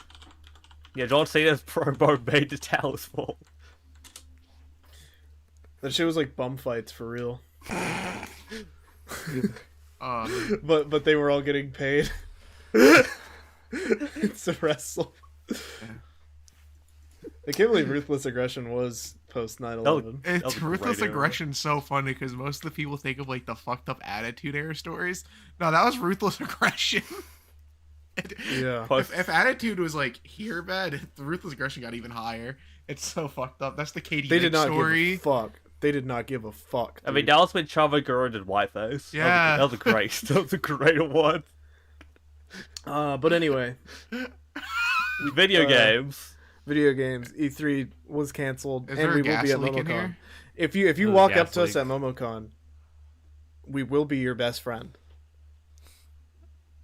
Yeah, John Cena's promo made the towers fall. That shit was like bum fights for real. But they were all getting paid. It's a wrestle. I can't believe Ruthless Aggression was post 9/11. It's was a Ruthless great era. Aggression so funny because most of the people think of like the fucked up Attitude Era stories. No, that was Ruthless Aggression. Yeah. If Attitude was like here bad, the Ruthless Aggression got even higher. It's so fucked up. That's the Katie They did Lynch not story. give a fuck. They did not give a fuck. I mean, dude. that was when Chava Gurren did Whiteface. Yeah. That was a great. That was a great one. But anyway, Video games. video games. E3 was canceled, Is and there we a will gas be at leak in MomoCon. here? If you There's a walk gas up to us leak. at MomoCon, we will be your best friend.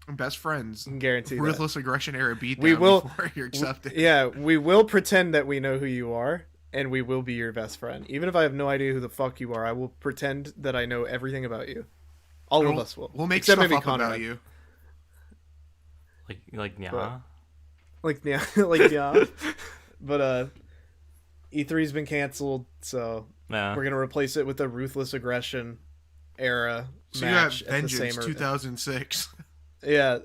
Best friends. I can guarantee that. Ruthless Aggression Era beatdown We will- before you're accepted. Yeah, we will pretend that we know who you are, and we will be your best friend. Even if I have no idea who the fuck you are, I will pretend that I know everything about you. All of us will. We'll make Except stuff maybe up Conrad. about you. Like yeah. But- Like yeah. But E3's been canceled, so Yeah. we're gonna replace it with a Ruthless Aggression era So you got match at the same. Vengeance 2006. Yeah,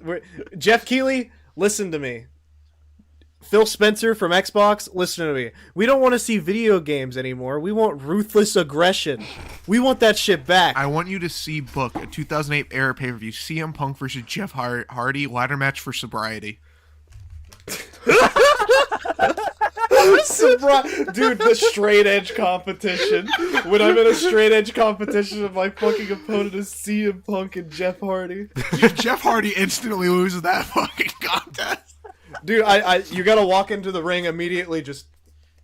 Jeff Keighley, listen to me. Phil Spencer from Xbox, listen to me. We don't want to see video games anymore. We want Ruthless Aggression. We want that shit back. I want you to see book a 2008 era pay-per-view, CM Punk versus Jeff Hardy, ladder match for sobriety. Dude, the straight edge competition. When I'm in a straight edge competition and my fucking opponent is CM Punk and Jeff Hardy. Jeff Hardy instantly loses that fucking contest. Dude, you gotta walk into the ring immediately, just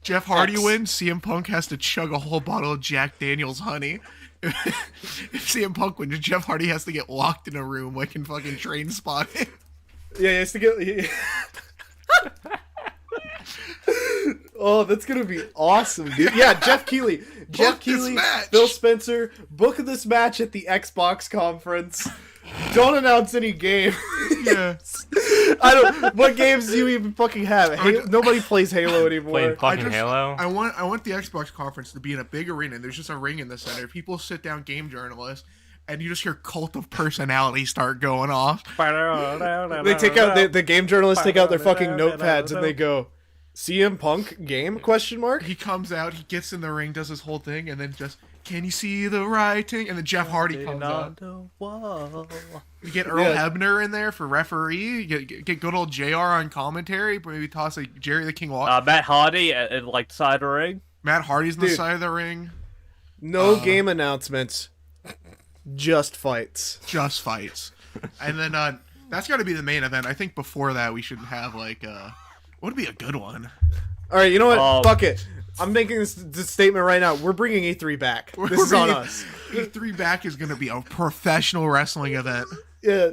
Jeff Hardy X. wins, CM Punk has to chug a whole bottle of Jack Daniels honey. If CM Punk wins, Jeff Hardy has to get locked in a room like in fucking Train Spotting. yeah, he has to get. Oh, that's gonna be awesome, dude. Yeah, Jeff Keighley, Book this match. Phil Spencer, book this match at the Xbox conference. Don't announce any game. Yeah. I don't. What games do you even fucking have? Nobody plays Halo anymore. Playing fucking just- Halo. I want the Xbox conference to be in a big arena. There's just a ring in the center. People sit down, game journalists, and you just hear Cult of Personality start going off. They take out the game journalists take out their fucking notepads and they go, CM Punk game ? He comes out, he gets in the ring, does his whole thing, and then just, can you see the writing? And then Jeff Hardy comes out. You get Earl Yeah. Hebner in there for referee. You get good old JR on commentary. But maybe toss a Jerry the King Walker. Matt Hardy and like side ring. Matt Hardy's on the Dude. side of the ring. No game announcements, just fights. Just fights. And then that's got to be the main event. I think before that we should have like what would be a good one? All right, you know what? Um, Fuck it. I'm making this statement right now. We're bringing E3 back. This is on us. E3 back is going to be a professional wrestling event. Yeah,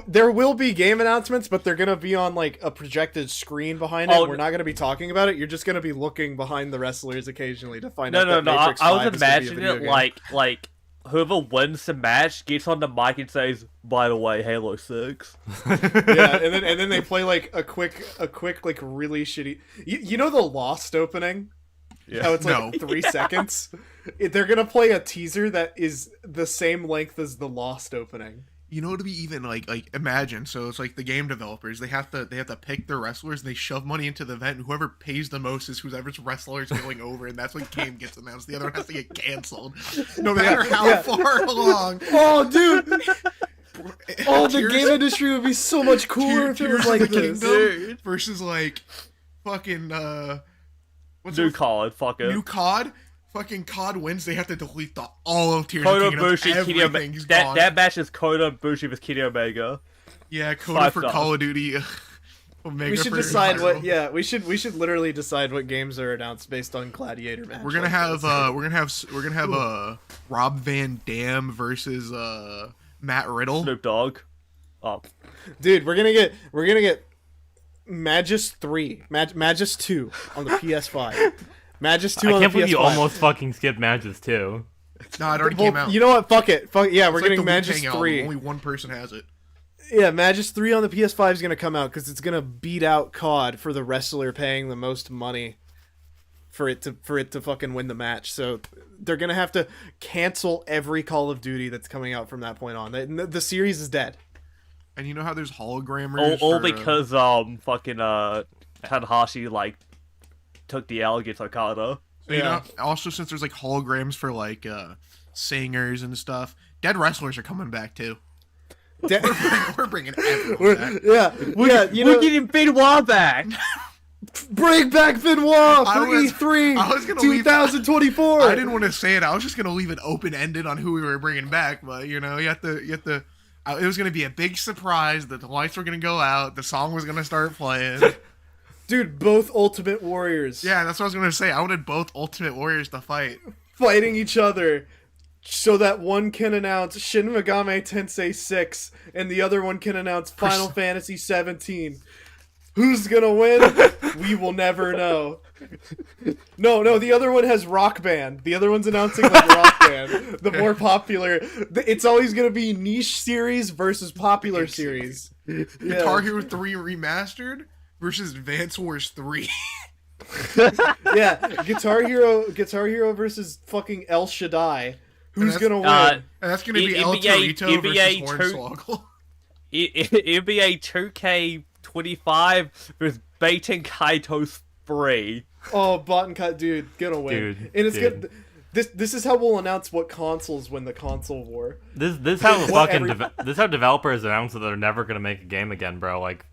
there will be game announcements, but they're gonna be on like a projected screen behind it. Oh, We're not gonna be talking about it. You're just gonna be looking behind the wrestlers occasionally to find No, out. no, that no. Matrix I 5 was is gonna be a imagining video it game. like whoever wins the match gets on the mic and says, "By the way, Halo 6." Yeah, and then they play like a quick like really shitty. You know the Lost opening? Yeah. How it's like 3 seconds. They're gonna play a teaser that is the same length as the Lost opening. You know, to be even like imagine. So it's like the game developers. They have to pick their wrestlers. And they shove money into the event, and whoever pays the most is whoever's wrestler is going over, and that's when game gets announced. The other one has to get canceled, no matter how far along. Oh, dude. Oh, the Tears- game industry would be so much cooler if it was Tears like of the this. Kingdom versus like fucking what's New it? COD, fuck it. New COD. Fucking COD wins. They have to delete all of Tears Kota of the Kingdom. Bushi, Kenny Omega. Everything's gone. That match is Kota Bushi with Kenny Omega. Yeah, Coda 5 for stars. Call of Duty. Omega We should for decide Environmental. what. Yeah, we should literally decide what games are announced based on Gladiator match. We're gonna have Rob Van Dam versus Matt Riddle. Snoop Dogg. Oh, Dude, we're gonna get Magus 3, Magus 2 on the PS5. Magus 2 I on can't the believe PS5. you almost fucking skipped matches too. No, it already Well, came out. you know what? Fuck it. Yeah, we're It's like getting the Magus Wu-Tang album. 3. Only one person has it. Yeah, Magus 3 on the PS5 is gonna come out because it's gonna beat out COD for the wrestler paying the most money for it to fucking win the match. So they're gonna have to cancel every Call of Duty that's coming out from that point on. The series is dead. And you know how there's hologrammers? all for, because fucking Tanahashi like took the L against Okada. so you know, also since there's like holograms for like singers and stuff, dead wrestlers are coming back too. We're bringing everyone back. Yeah, you We're know, getting Benoit back. bring back Benoit I for was- E3 I was gonna leave- 2024. I didn't want to say it. I was just gonna leave it open ended on who we were bringing back, but you know, you have to. It was gonna be a big surprise that the lights were gonna go out, the song was gonna start playing. Dude, both Ultimate Warriors. Yeah, that's what I was gonna say. I wanted both Ultimate Warriors to fight. Fighting each other so that one can announce Shin Megami Tensei 6 and the other one can announce Final Fantasy 17. Who's gonna win? We will never know. No, the other one has Rock Band. The other one's announcing like Rock Band. The more popular. It's always gonna be niche series versus popular series. Guitar Hero 3 Remastered versus Advance Wars 3. Yeah, Guitar Hero versus fucking El Shaddai. Who's And gonna that's- win? And that's gonna be El NBA Torito NBA versus Hornswoggle. NBA 2K25 versus Baiting Kaito 3. Oh, Bot and Cut, dude, gonna win. Dude, and it's dude. good. This is how we'll announce what consoles win the console war. This how What fucking every- this how developers announce that they're never gonna make a game again, bro. Like,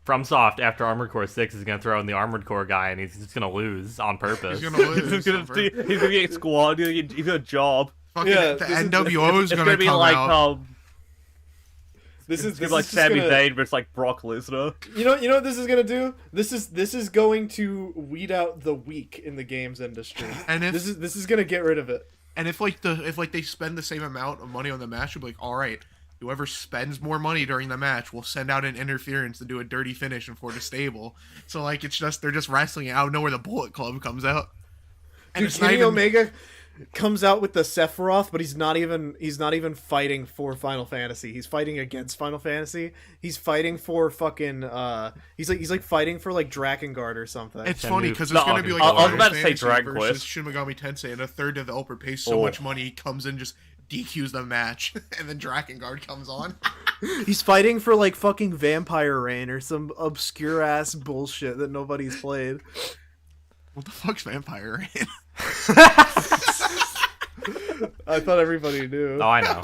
FromSoft after Armored Core 6 is gonna throw in the Armored Core guy, and he's just gonna lose on purpose. He's gonna lose. He's gonna get squad. He's gonna get a job. Fucking Yeah, the this is- NWO is It's gonna be come like out. This is It's this gonna be like is just Sami gonna, Zayn versus like Brock Lesnar. You know what this is gonna do? This is going to weed out the weak in the games industry. And if This is gonna get rid of it. if they spend the same amount of money on the match, you'll be like, all right, whoever spends more money during the match will send out an interference to do a dirty finish before the stable. So like they're just wrestling, and I don't know where the Bullet Club comes out. And Dude, it's not Kenny even Omega comes out with the Sephiroth, but he's not even fighting for Final Fantasy. He's fighting against Final Fantasy. He's fighting for fucking he's like fighting for like Drakengard or something. It's Shenmue. funny because No, it's going to be like I was Final about to say Fantasy Dragon versus Quest. Shin Megami Tensei, and a third developer pays so Oh. much money, he comes in just DQs the match, and then Drakengard comes on. He's fighting for like fucking Vampire Reign or some obscure ass bullshit that nobody's played. What the fuck's Vampire Rain? I thought everybody knew. Oh, I know.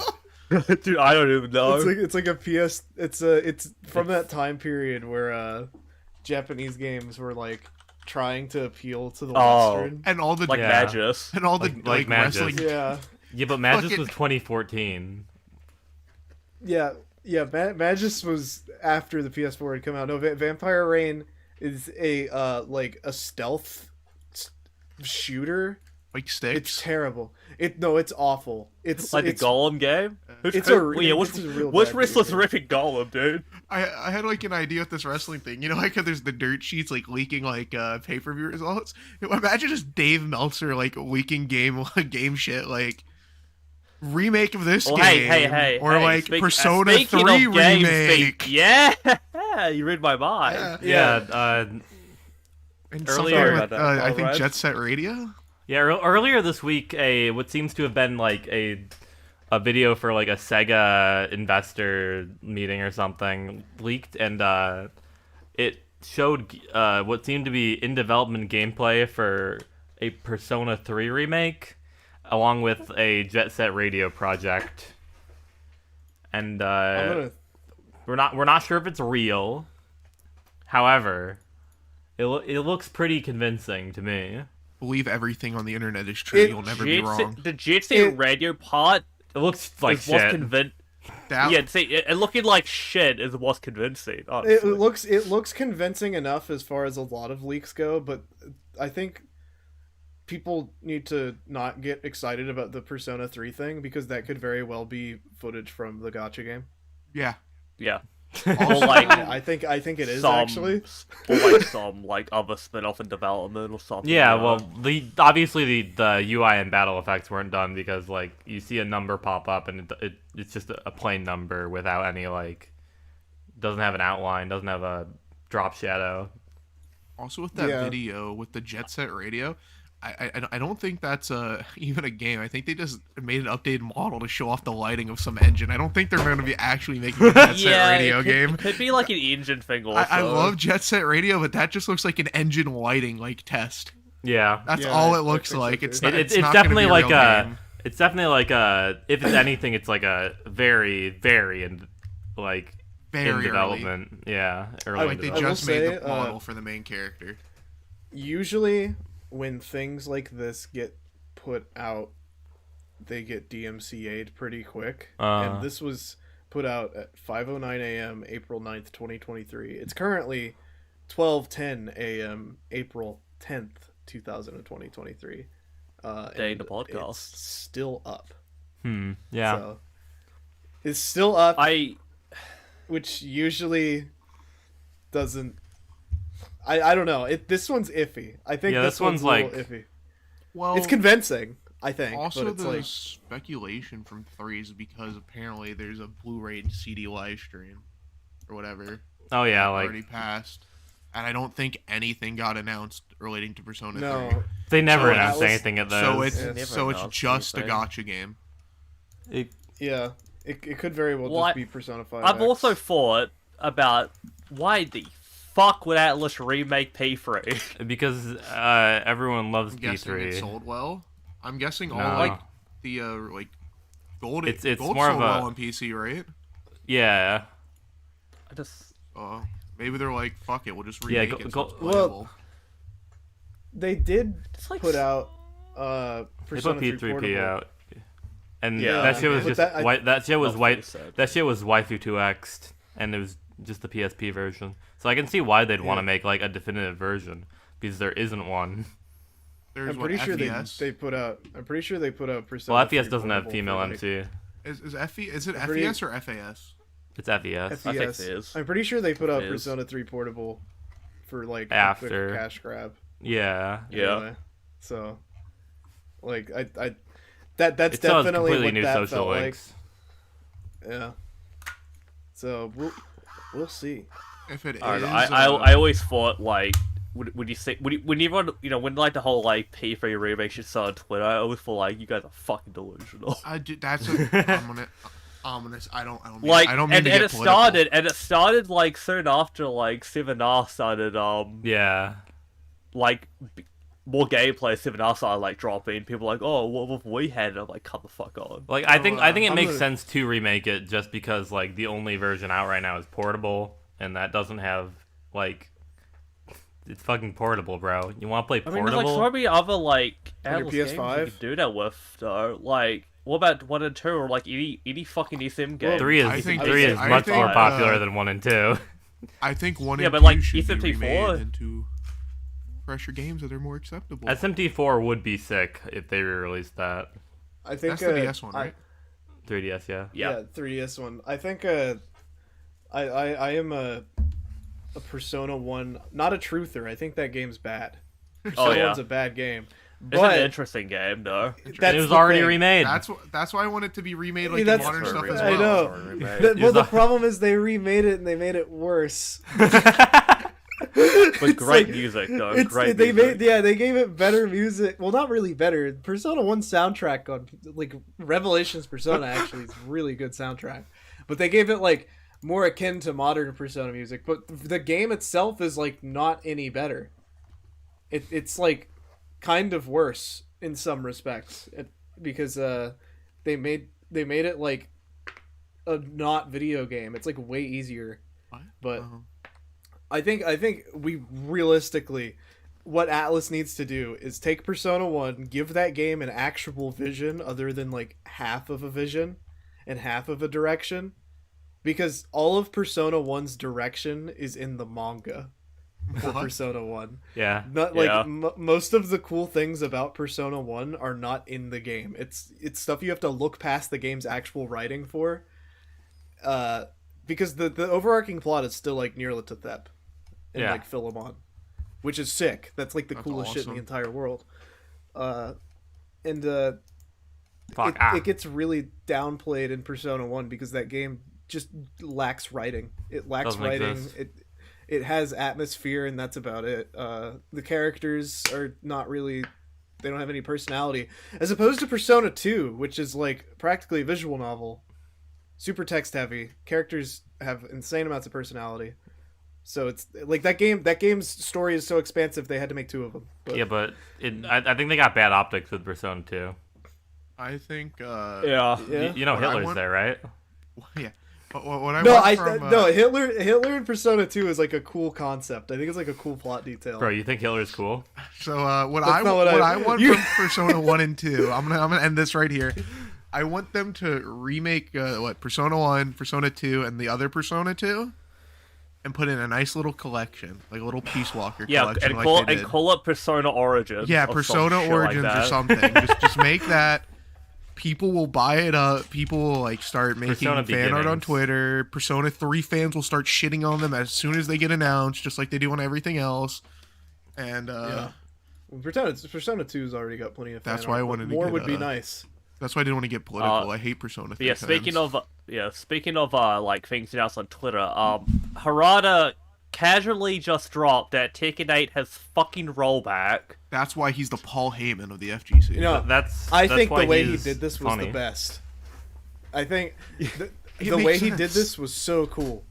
Dude, I don't even know. It's like a PS. It's from that time period where Japanese games were like trying to appeal to the Oh. Western. And all the like Yeah. Magus. and all the Like like Magus. wrestling. Yeah, Yeah, but Magus Fucking- was 2014. yeah. Magus was after the PS4 had come out. No, Vampire Reign is a like a stealth shooter Like It's sticks. terrible. It's awful. It's Like it's the Golem game. it's a Which real which bad wrestlers game. ripping Golem, dude? I had like an idea with this wrestling thing. You know, like how there's the dirt sheets like leaking like pay-per-view results. Imagine just Dave Meltzer like leaking game shit like remake of this Oh, game, hey, or like Persona speaking 3 of games, remake. yeah, you read my mind. Yeah. Yeah. And Earlier- something with, I think Conrab. Jet Set Radio. Yeah, earlier this week, what seems to have been like a video for like a Sega investor meeting or something leaked, and it showed what seemed to be in development gameplay for a Persona 3 remake, along with a Jet Set Radio project. And I'm gonna we're not sure if it's real. However, it looks pretty convincing to me. Believe everything on the internet is true. You'll never be wrong. The Jet Set Radio part It looks like is what's shit. convincing. That, Yeah, see, it looking like shit is what's convincing. Honestly. it looks convincing enough as far as a lot of leaks go, but I think people need to not get excited about the Persona 3 thing, because that could very well be footage from the gacha game. yeah. Yeah. Also, like I think it is actually. or like some like other spin-off in development or something. Yeah, you know? well, obviously the UI and battle effects weren't done because like you see a number pop up and it's just a plain number without any like, doesn't have an outline, doesn't have a drop shadow. Also with that Yeah. video with the Jet Set Radio, I don't think that's even a game. I think they just made an updated model to show off the lighting of some engine. I don't think they're going to be actually making a Jet Set yeah, Radio it game. could be like an engine thing. Also. I love Jet Set Radio, but that just looks like an engine lighting like test. Yeah, That's Yeah, all I it looks think so, like. too. It's not. it's not definitely gonna be like a real a. game. It's definitely like a. If it's anything, it's like a very in like Very in early. development. Yeah, early. I in Like they I will development. just made say, the model for the main character. Usually when things like this get put out, they get DMCA'd pretty quick. And this was put out at 5:09 a.m. April 9th, 2023. It's currently 12:10 a.m. April 10th, 2023. Day and the podcast. It's still up. Yeah. So it's still up, I which usually doesn't. I don't know. This one's iffy. I think Yeah, this this one's one's a little like- iffy. Well, It's convincing, I think. also but it's the like, speculation from 3 is because apparently there's a Blu-ray and CD live stream or whatever Oh yeah, like already passed, and I don't think anything got announced relating to Persona 3. no. they never So announced Atlas- anything at those. So it's Yeah. Never announced just anything. a gotcha game. Yeah, it could very well Well, just be Persona 5. I've also thought about why the fuck would Atlas remake P3? because everyone loves I'm guessing it P3. sold well. I'm guessing all No. like the like gold. It's gold more sold of a- well on PC, right? Yeah. I just Maybe they're like, fuck it, we'll just Yeah, remake it. So it's well, playable. They did it's like put out They Persona put 3 P3P Portable. out. And Yeah. that shit was But just that- white. That shit was Nothing white. said. That shit was waifu 2x'd, and it was just the PSP version. So I can see why they'd want to Yeah. make like a definitive version because there isn't one. There's I'm what, pretty sure FES? they put out. I'm pretty sure they put out Persona. Well, 3 FES doesn't have Portable female for, like, MC. Is it I'm pretty- FES or FAS? It's FES. FES. I think it is. I'm pretty sure they put out It is. Persona 3 Portable for like a After. quick cash grab. Yeah. Yeah. Anyway. So, like, that's It still has definitely completely what new that social felt links. like. Yeah. So we'll see. If it is, I don't know. I always thought like when you say when everyone when like the whole like P3 remake shit started on Twitter, I always thought like you guys are fucking delusional. That's a ominous. I don't mean, Like I don't mean and to get it political. started like soon after like 7R started Yeah. like more gameplay 7R started like dropping. People were like, oh, what have we had? And I'm like, come the fuck on. Like I think it I'm makes gonna- sense to remake it just because like the only version out right now is portable, and that doesn't have like it's fucking portable, bro. You want to play I mean, portable? there's like so many other like On your Atlas games PS5? you can do that with though. Like, what about 1 and 2 or like any fucking SM game? Three I is think- three is I much think, more popular than 1 and 2. I think 1 Yeah, and but, 2 like, should be E54 remade into. fresher games that are more acceptable. SMT4 would be sick if they re-released that. I think That's the DS one, right? 3DS, yeah. Yeah, 3DS one. I think I am a Persona 1, not a truther. I think that game's bad. Persona 1's a bad game. It's an interesting game, though. It was already remade. That's why I want it to be remade like that's modern stuff as I well. know. Well, the problem is they remade it and they made it worse. With great music, though. They gave it better music. Well, not really better. Persona 1 soundtrack on like Revelations Persona actually is really good soundtrack, but they gave it like more akin to modern Persona music. But the game itself is like not any better. It's like kind of worse in some respects because they made it like a not video game. It's like way easier. What? But I think we realistically, what Atlas needs to do is take Persona 1, give that game an actual vision other than like half of a vision and half of a direction, because all of Persona 1's direction is in the manga for Persona 1. Yeah. Not like most of the cool things about Persona 1 are not in the game. It's stuff you have to look past the game's actual writing for. Because the overarching plot is still like Nyarlathotep and like Philemon, which is sick. That's like the coolest shit in the entire world. It gets really downplayed in Persona 1 because that game just lacks writing. It lacks writing. It has atmosphere, and that's about it. The characters are not really... They don't have any personality. As opposed to Persona 2, which is like practically a visual novel. Super text heavy. Characters have insane amounts of personality. So it's like that game's story is so expansive they had to make 2 of them. But... Yeah, but I think they got bad optics with Persona 2. I think You know Hitler's there, right? Yeah. Hitler in Persona 2 is like a cool concept. I think it's like a cool plot detail. Bro, you think Hitler's cool? So what I want from Persona 1 and 2, I'm gonna end this right here. I want them to remake Persona 1, Persona 2, and the other Persona 2, and put in a nice little collection, like a little Peace Walker collection. And call it Persona Origins. Yeah, Persona Origins or something. just make that. People will buy it up. People will like start making fan art on Twitter. Persona 3 fans will start shitting on them as soon as they get announced, just like they do on everything else. And Persona 2's already got plenty of fan that's why art, I wanted to more get, would be nice. That's why I didn't want to get political. I hate Persona 3 Yeah, fans. speaking of like things announced on Twitter, Harada casually just dropped that Tekken 8 has fucking rollback. That's why he's the Paul Heyman of the FGC. You know, I think the way he did this was the best. I think the way he did this was so cool.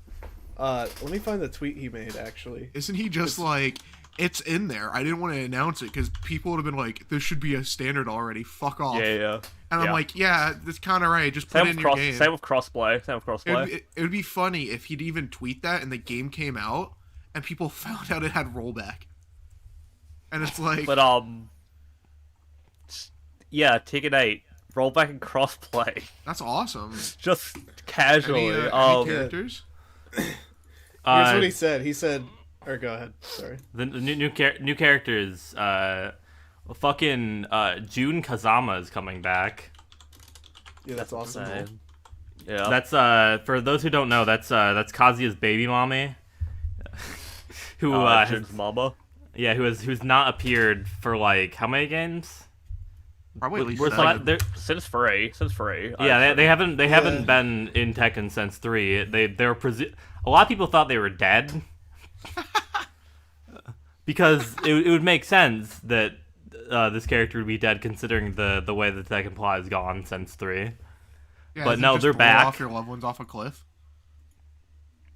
Let me find the tweet he made, actually. Isn't he just like, it's in there. I didn't want to announce it because people would have been like, this should be a standard already. Fuck off. Yeah. And I'm like, yeah, that's kind of right. Just put it in your game. Same with crossplay. It would be funny if he'd even tweet that and the game came out and people found out it had rollback. And it's like... But, yeah, Tekken 8, rollback and crossplay. That's awesome. Just casually. Any characters? Here's what he said. He said... Or go ahead. Sorry. The new characters. Fucking Jun Kazama is coming back. Yeah, that's awesome. Insane. Yeah. That's for those who don't know, that's Kazuya's baby mommy. Who Jun's mama. Yeah, who's not appeared for like how many games? Probably at least since free. Yeah, they haven't been in Tekken since 3. They're a lot of people thought they were dead. Because it would make sense that this character would be dead considering the way the Tekken plot has gone since 3. Yeah, but no, they're back. Off your loved ones off a cliff.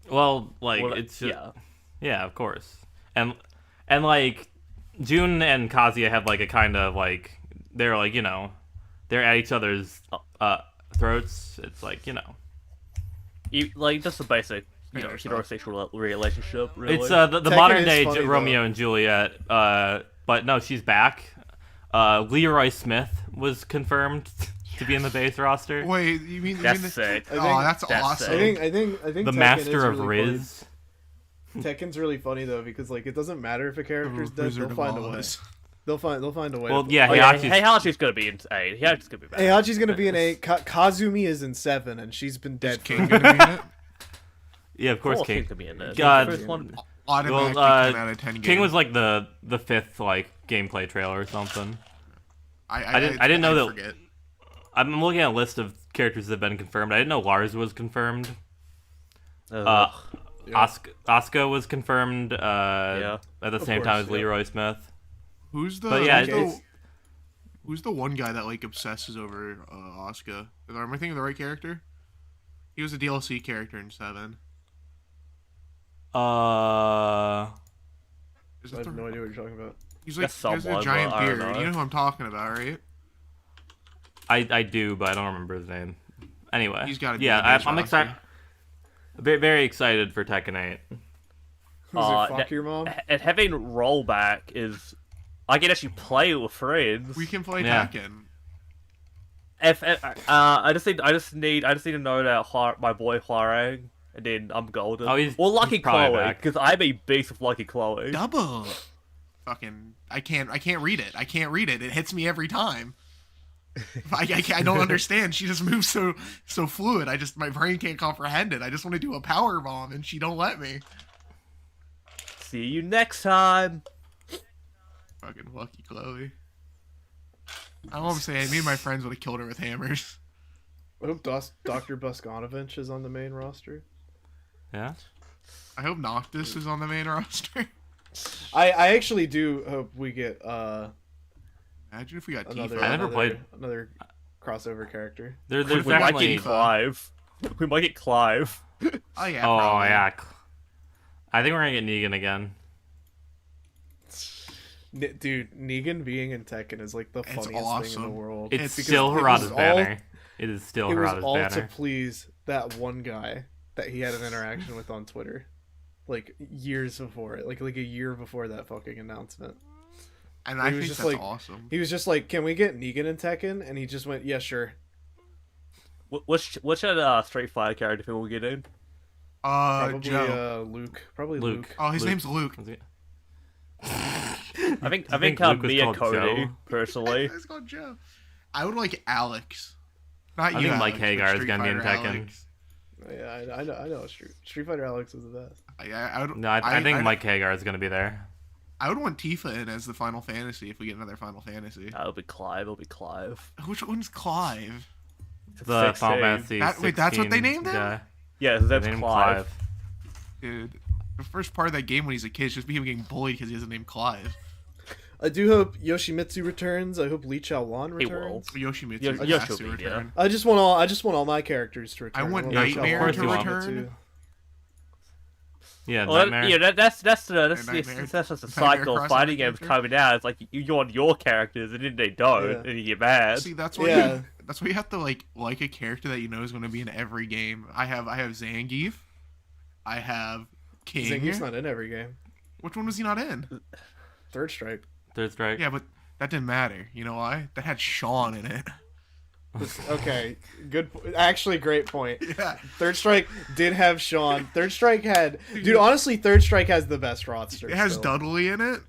Well, it's just, yeah, of course, and like Jun and Kazuya have like a kind of like they're like they're at each other's throats. It's like like just a basic. Heterosexual relationship, really. It's the modern day Romeo and Juliet, but no, she's back. Leroy Smith was confirmed to be in the base roster. Wait, you mean that's sick? That's awesome. I think the Tekken master of really Riz. Tekken's really funny though because like it doesn't matter if a character's dead, Wizard they'll of find a way. Oz. They'll find a way. Well, to yeah, Oh, yeah, Heihachi's- Heihachi's gonna be in 8. Heihachi's gonna be back. Heihachi's gonna be in 8. Kazumi is in 7, and she's been dead. King gonna be in it? Yeah, of course, King King. could be in it. God. First one. Automatically Well, 10 out of 10 game. King was like the fifth like gameplay trailer or something. I didn't know that- Forget. I'm looking at a list of characters that have been confirmed. I didn't know Lars was confirmed. Ugh. Asuka was confirmed at the Of same course, time as yeah. Leroy Smith. Who's the But yeah, who's the one guy that like obsesses over Asuka? Am I thinking of the right character? He was a DLC character in 7. Is I it have the, no idea what you're talking about. He's like That's he has a someone, giant but I don't beard. know. You know who I'm talking about, right? I do, but I don't remember his name. Anyway, He's gotta be yeah, in the base I'm roster. excited. Very, very excited for Tekken 8. Who's it? Fuck your mom. And having rollback is, I can actually play with friends. We can play Yeah. Tekken. I just need to know that my boy Hwarang, and then I'm golden. Oh, he's Lucky probably Chloe, back. because I'm a beast with Lucky Chloe. Double. Fucking, I can't read it. I can't read it. It hits me every time. I don't understand. She just moves so fluid. My brain can't comprehend it. I just want to do a power bomb, and she don't let me. See you next time. Fucking Lucky Chloe. I know what I'm saying. Me and my friends would have killed her with hammers. I hope Dr. Buskanovich is on the main roster. Yeah. I hope Noctis is on the main roster. I actually do hope we get Imagine if we got another Tifa. I never played- another crossover character. There's We might definitely. get Clive. We might get Clive. Oh yeah. Oh probably. yeah. I think we're gonna get Negan again. Dude, Negan being in Tekken is like the It's funniest thing in awesome. the world. It's because still it was Harada's all- banner. It is still It was Harada's all to banner. please that one guy that he had an interaction with on Twitter, like years before it, like a year before that fucking announcement. And I He was think just that's like- awesome. He was just like, "Can we get Negan in Tekken?" And he just went, "Yeah, sure." Which Street Fighter character film we get in? Probably Joe. Luke. Probably Luke. Luke. Oh, his Luke. name's Luke. I think Luke was Mia called Cody Joe. personally. It's called Joe. I would like Alex. Not I you, think Mike Alex, but Hagar is Street gonna be in Fighter Tekken. Alex. Yeah, I know. Street Fighter Alex was the best. I would, No, I think Mike Hagar is gonna be there. I would want Tifa in as the Final Fantasy if we get another Final Fantasy. It'll be Clive. It'll be Clive. Which one's Clive? The 16. Final Fantasy. Wait, that's what they 16 named him? guy. Yeah, They that's named him Clive. Dude, the first part of that game when he's a kid is just him getting bullied because he has the name Clive. I do hope Yoshimitsu returns. I hope Li Chaolan He will. returns. Yoshimitsu Yoshi has will to be, return. I just want all my characters to return. I want Li Nightmare Chaolan, to Yoshimitsu. return. Yeah, Well, Nightmare. yeah, that's just Nightmare- the Nightmare cycle of Crossing fighting games Adventure. coming out. It's like you want your characters and then they don't, Yeah. and you get mad. See, that's why Yeah. that's why you have to like a character that you know is going to be in every game. I have Zangief. I have King. Zangief's not in every game. Which one was he not in? Third Strike. Third Strike. Yeah, but that didn't matter. You know why? That had Sean in it. Okay, good. Actually, great point. Yeah. Third Strike did have Sean. Third Strike had, dude. Honestly, Third Strike has the best roster. It has still. Dudley in it.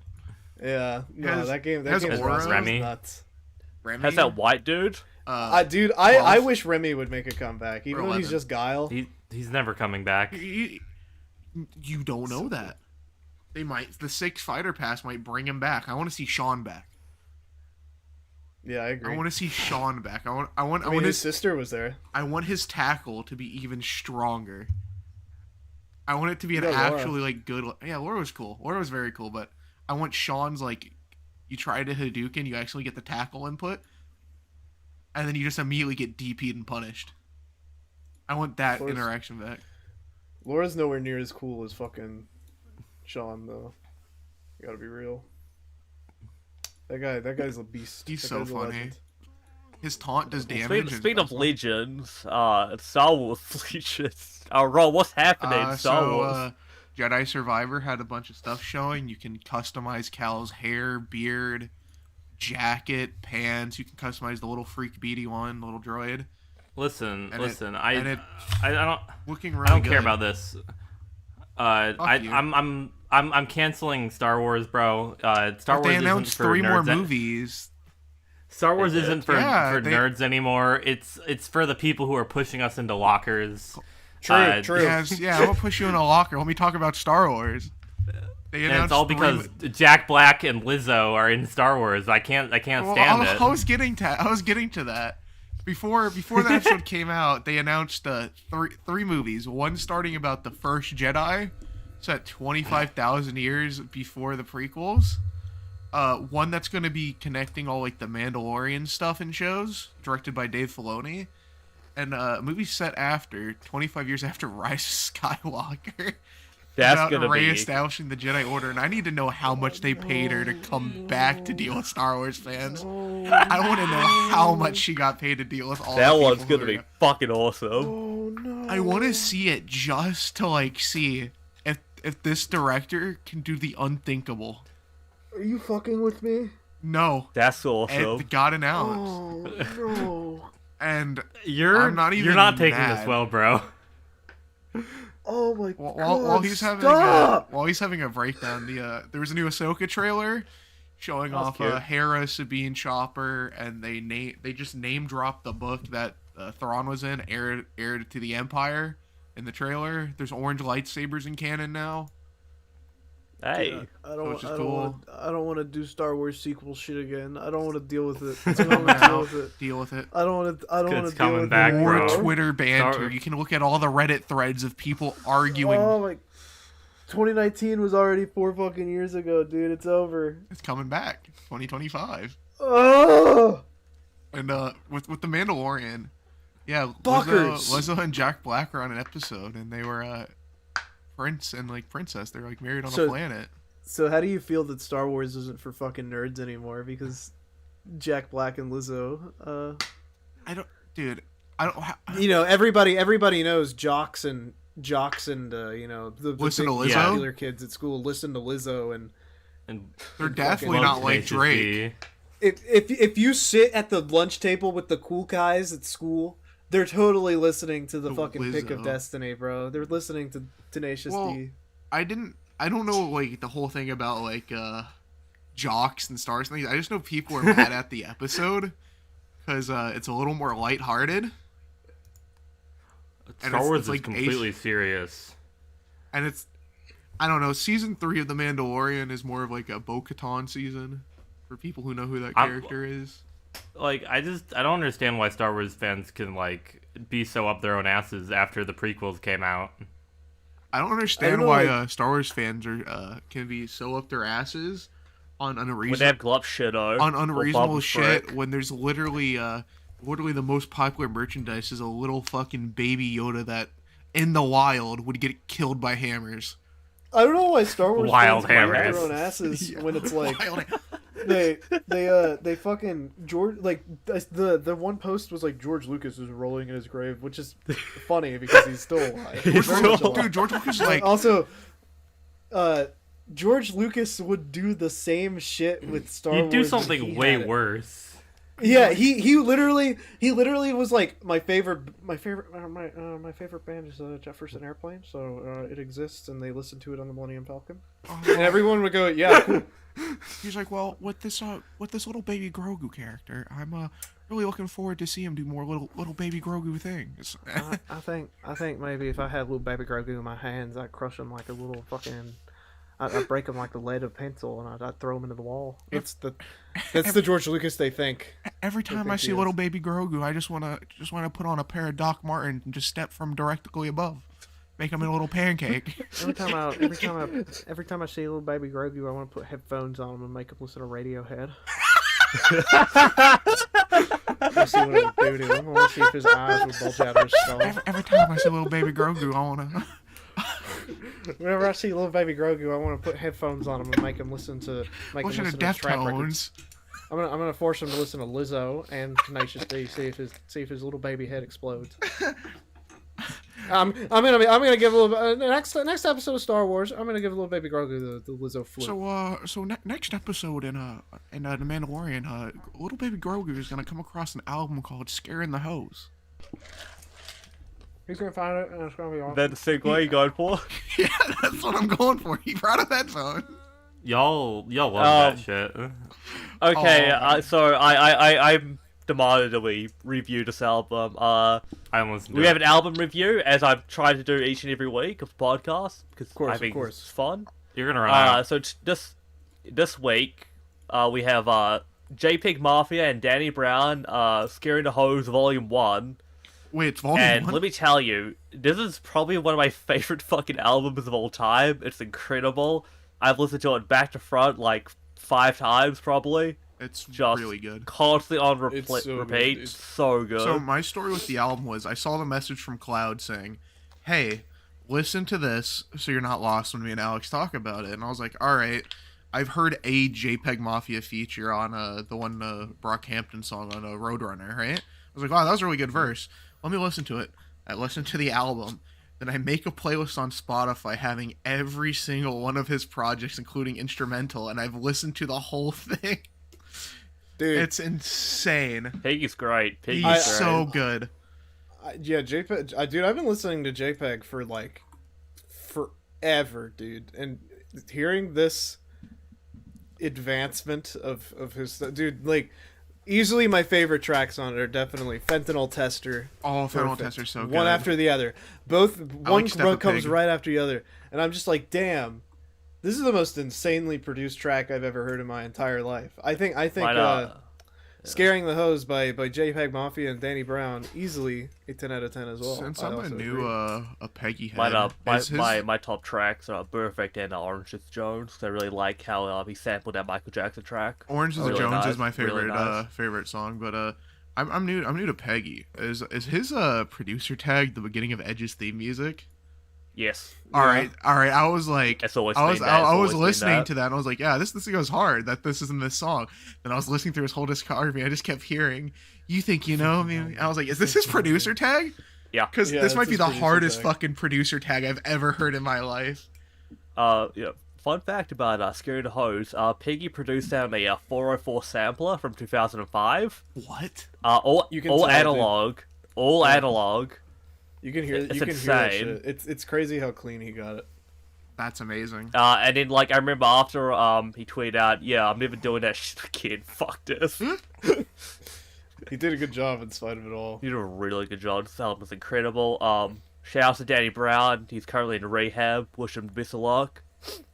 Yeah, no, has- that game. That has game's Aura. roster is Remy. nuts. Remy. Has that white dude? Dude, I Rolf. wish Remy would make a comeback, even Or though he's 11. just Guile. He's never coming back. you don't know that. They might. The 6 fighter pass might bring him back. I want to see Sean back. Yeah, I agree. I want to see Sean back. I want I mean, his his sister was there. I want his tackle to be even stronger. I want it to be an You got Laura. actually like good. Yeah, Laura was cool. Laura was very cool, but I want Sean's like, you try to Hadouken, you actually get the tackle input, and then you just immediately get DP'd and punished. I want that Laura's- interaction back. Laura's nowhere near as cool as fucking Sean, though. You gotta be real. That guy's a beast. He's That so guy's a funny. legend. His taunt does damage. Speaking of Legions, Star Wars Legions. Ron, what's happening in Star Wars? Jedi Survivor had a bunch of stuff showing. You can customize Cal's hair, beard, jacket, pants. You can customize the little freak beady one, the little droid. Listen, And listen. and I don't. Looking I really don't care good. about this. you. I'm canceling Star Wars, bro. Star But Wars they isn't announced for 3 more nerds movies. Star Wars isn't for Yeah, they- nerds anymore. It's for the people who are pushing us into lockers. True, true. Yes, yeah, I'm gonna push you in a locker. Let me talk about Star Wars. They And it's announced all 3 because Jack Black and Lizzo are in Star Wars. I can't stand it. I was getting to that. Before the episode came out, they announced three movies. One starting about the first Jedi, set 25,000 years before the prequels. One that's going to be connecting all like the Mandalorian stuff and shows, directed by Dave Filoni, and a movie set after 25 years after Rise of Skywalker. That's about gonna be reestablishing the Jedi Order, and I need to know how much they paid her to come back to deal with Star Wars fans. I want to know how much she got paid to deal with all. that the one's people gonna who be fucking awesome. Oh no. I want to see it just to like see if this director can do the unthinkable. Are you fucking with me? No, That's and awesome. it got announced, Oh no. and You're you're not taking this well, bro. Oh my god. while he's having stop! while he's having a breakdown, there was a new Ahsoka trailer showing That's off cute. Hera, Sabine, Chopper, and they just name dropped the book that Thrawn was in, Heir to the Empire, in the trailer. There's orange lightsabers in canon now. Hey, I don't which is I don't cool. want to do Star Wars sequel shit again. I don't want to deal with it. I It's don't coming want to deal out. with it. Deal with it. I don't want to It's deal coming with back, it. More bro. Twitter banter. Star- You can look at all the Reddit threads of people arguing. Oh my 2019 was already 4 fucking years ago, dude. It's over. It's coming back, 2025. Oh! And with the Mandalorian, yeah, Fuckers! Lizzo and Jack Black were on an episode, and they were prince and like princess. They're like married on So- a planet. So how do you feel that Star Wars isn't for fucking nerds anymore because Jack Black and Lizzo I don't. you know, everybody knows jocks and you know, the Listen to big Lizzo? popular kids at school listen to Lizzo, and And They're definitely fucking not Most like cases Drake. be- if you sit at the lunch table with the cool guys at school, they're totally listening to the To fucking Pick of Lizzo. Destiny, bro. They're listening to Tenacious Well, D. I don't know like the whole thing about like jocks and stars and things. I just know people are mad at the episode because it's a little more lighthearted. And Star Wars it's is like completely serious. And it's, I don't know, season 3 of The Mandalorian is more of like a Bo-Katan season for people who know who that character is. Like, I don't understand why Star Wars fans can like be so up their own asses after the prequels came out. I don't understand I don't know, why like- Star Wars fans are can be so up their asses on when they unreasonable have glove shit on unreasonable shit frick. when there's literally the most popular merchandise is a little fucking baby Yoda that in the wild would get killed by hammers. I don't know why Star Wars Wild fans bite hammers. their own asses when it's like Wild- they fucking George, like the one post was like George Lucas is rolling in his grave, which is funny because he's still alive. He's Very still much alive. Dude, George Lucas is like Also, George Lucas would do the same shit with Star Wars. You'd do when something he way had it. worse. Yeah, he literally was like my favorite band is Jefferson Airplane, so it exists and they listen to it on the Millennium Falcon, and everyone would go, yeah, cool. he's like, well, with this little baby Grogu character, I'm really looking forward to see him do more little baby Grogu things. I think maybe if I had little baby Grogu in my hands, I'd crush him like a little fucking. I'd break him like the lead of pencil, and I'd throw him into the wall. That's the George Lucas they think. Every time I think see he is. little baby Grogu, I just wanna put on a pair of Doc Martens and just step from directly above, make him a little pancake. Every time I see little baby Grogu, I want to put headphones on him and make him listen to Radiohead. I see what it'll do to him. I want to see if his eyes will bulge out of his skull. Every time I see little baby Grogu, I wanna. Whenever I see little baby Grogu, I want to put headphones on him and make him listen to Listen to trap records. Deftones. I'm gonna force him to listen to Lizzo and Tenacious D. See if his little baby head explodes. I'm gonna give a little next episode of Star Wars. I'm gonna give a little baby Grogu the Lizzo flute. So next episode in The Mandalorian, little baby Grogu is gonna come across an album called "Scaring the Hose." He's gonna find it, and it's gonna be awesome. That segue you going for? Yeah, that's what I'm going for. He brought up headphones. Y'all love that shit. Okay, Oh. so I'm demanded that we review this album. I almost We have an album review, as I've tried to do each and every week of the podcast, because I think it's fun. You're gonna run out. So this week, we have JPEG Mafia and Danny Brown, Scaring the Hose Volume 1. Wait, it's volume And 1? let me tell you, this is probably one of my favorite fucking albums of all time. It's incredible. I've listened to it back to front like 5 times probably. It's Just really good. constantly on It's so good, repeat. dude. So good. So my story with the album was I saw the message from Cloud saying, "Hey, listen to this so you're not lost when me and Alex talk about it." And I was like, "All right." I've heard a JPEG Mafia feature on the one Brockhampton song on Roadrunner, right? I was like, "Wow, that was a really good verse. Let me listen to it." I listened to the album. Then I make a playlist on Spotify having every single one of his projects, including instrumental, and I've listened to the whole thing. Dude, It's insane. Piggy's great. Piggy's He's great. so good. yeah, JPEG. Dude, I've been listening to JPEG for like forever, dude, and hearing this advancement of his dude, like, easily my favorite tracks on it are definitely Fentanyl Tester. Oh, Fentanyl Perfect. Tester's so good. One after the other. Both one Step a comes Pig. right after the other, and I'm just like, damn, this is the most insanely produced track I've ever heard in my entire life. I think Why not? Scaring the Hose by JPEG Mafia and Danny Brown, easily a 10 out of 10 as well. Since I I'm a also new agree. a Peggy head, My top tracks are Perfect and Orange is Jones. I really like how he sampled that Michael Jackson track. Orange is the Really Jones nice, is my really favorite nice. favorite song, but I'm new to Peggy. Is his producer tag the beginning of Edge's theme music? Yes. All right. I was like, It's always I was been that. It's I was always been listening that. to that and I was like, yeah, this goes hard. That this is in this song. Then I was listening through his whole discography. I just kept hearing, "You think you know me?" And I was like, is this his producer tag? Yeah. Because Yeah, this that's might be his the producer hardest tag. fucking producer tag I've ever heard in my life. Yeah. Fun fact about Scaring the Hose, Piggy produced down a 404 sampler from 2005. What? All You can all tell, analog. All Yeah. analog. You can hear It's you can hear that insane. shit. It's crazy how clean he got it. That's amazing. And then, like, I remember after he tweeted out, "Yeah, I'm never doing that shit again. Fuck this." He did a good job in spite of it all. He did a really good job. This album is incredible. Shout out to Danny Brown. He's currently in rehab. Wish him the best of luck.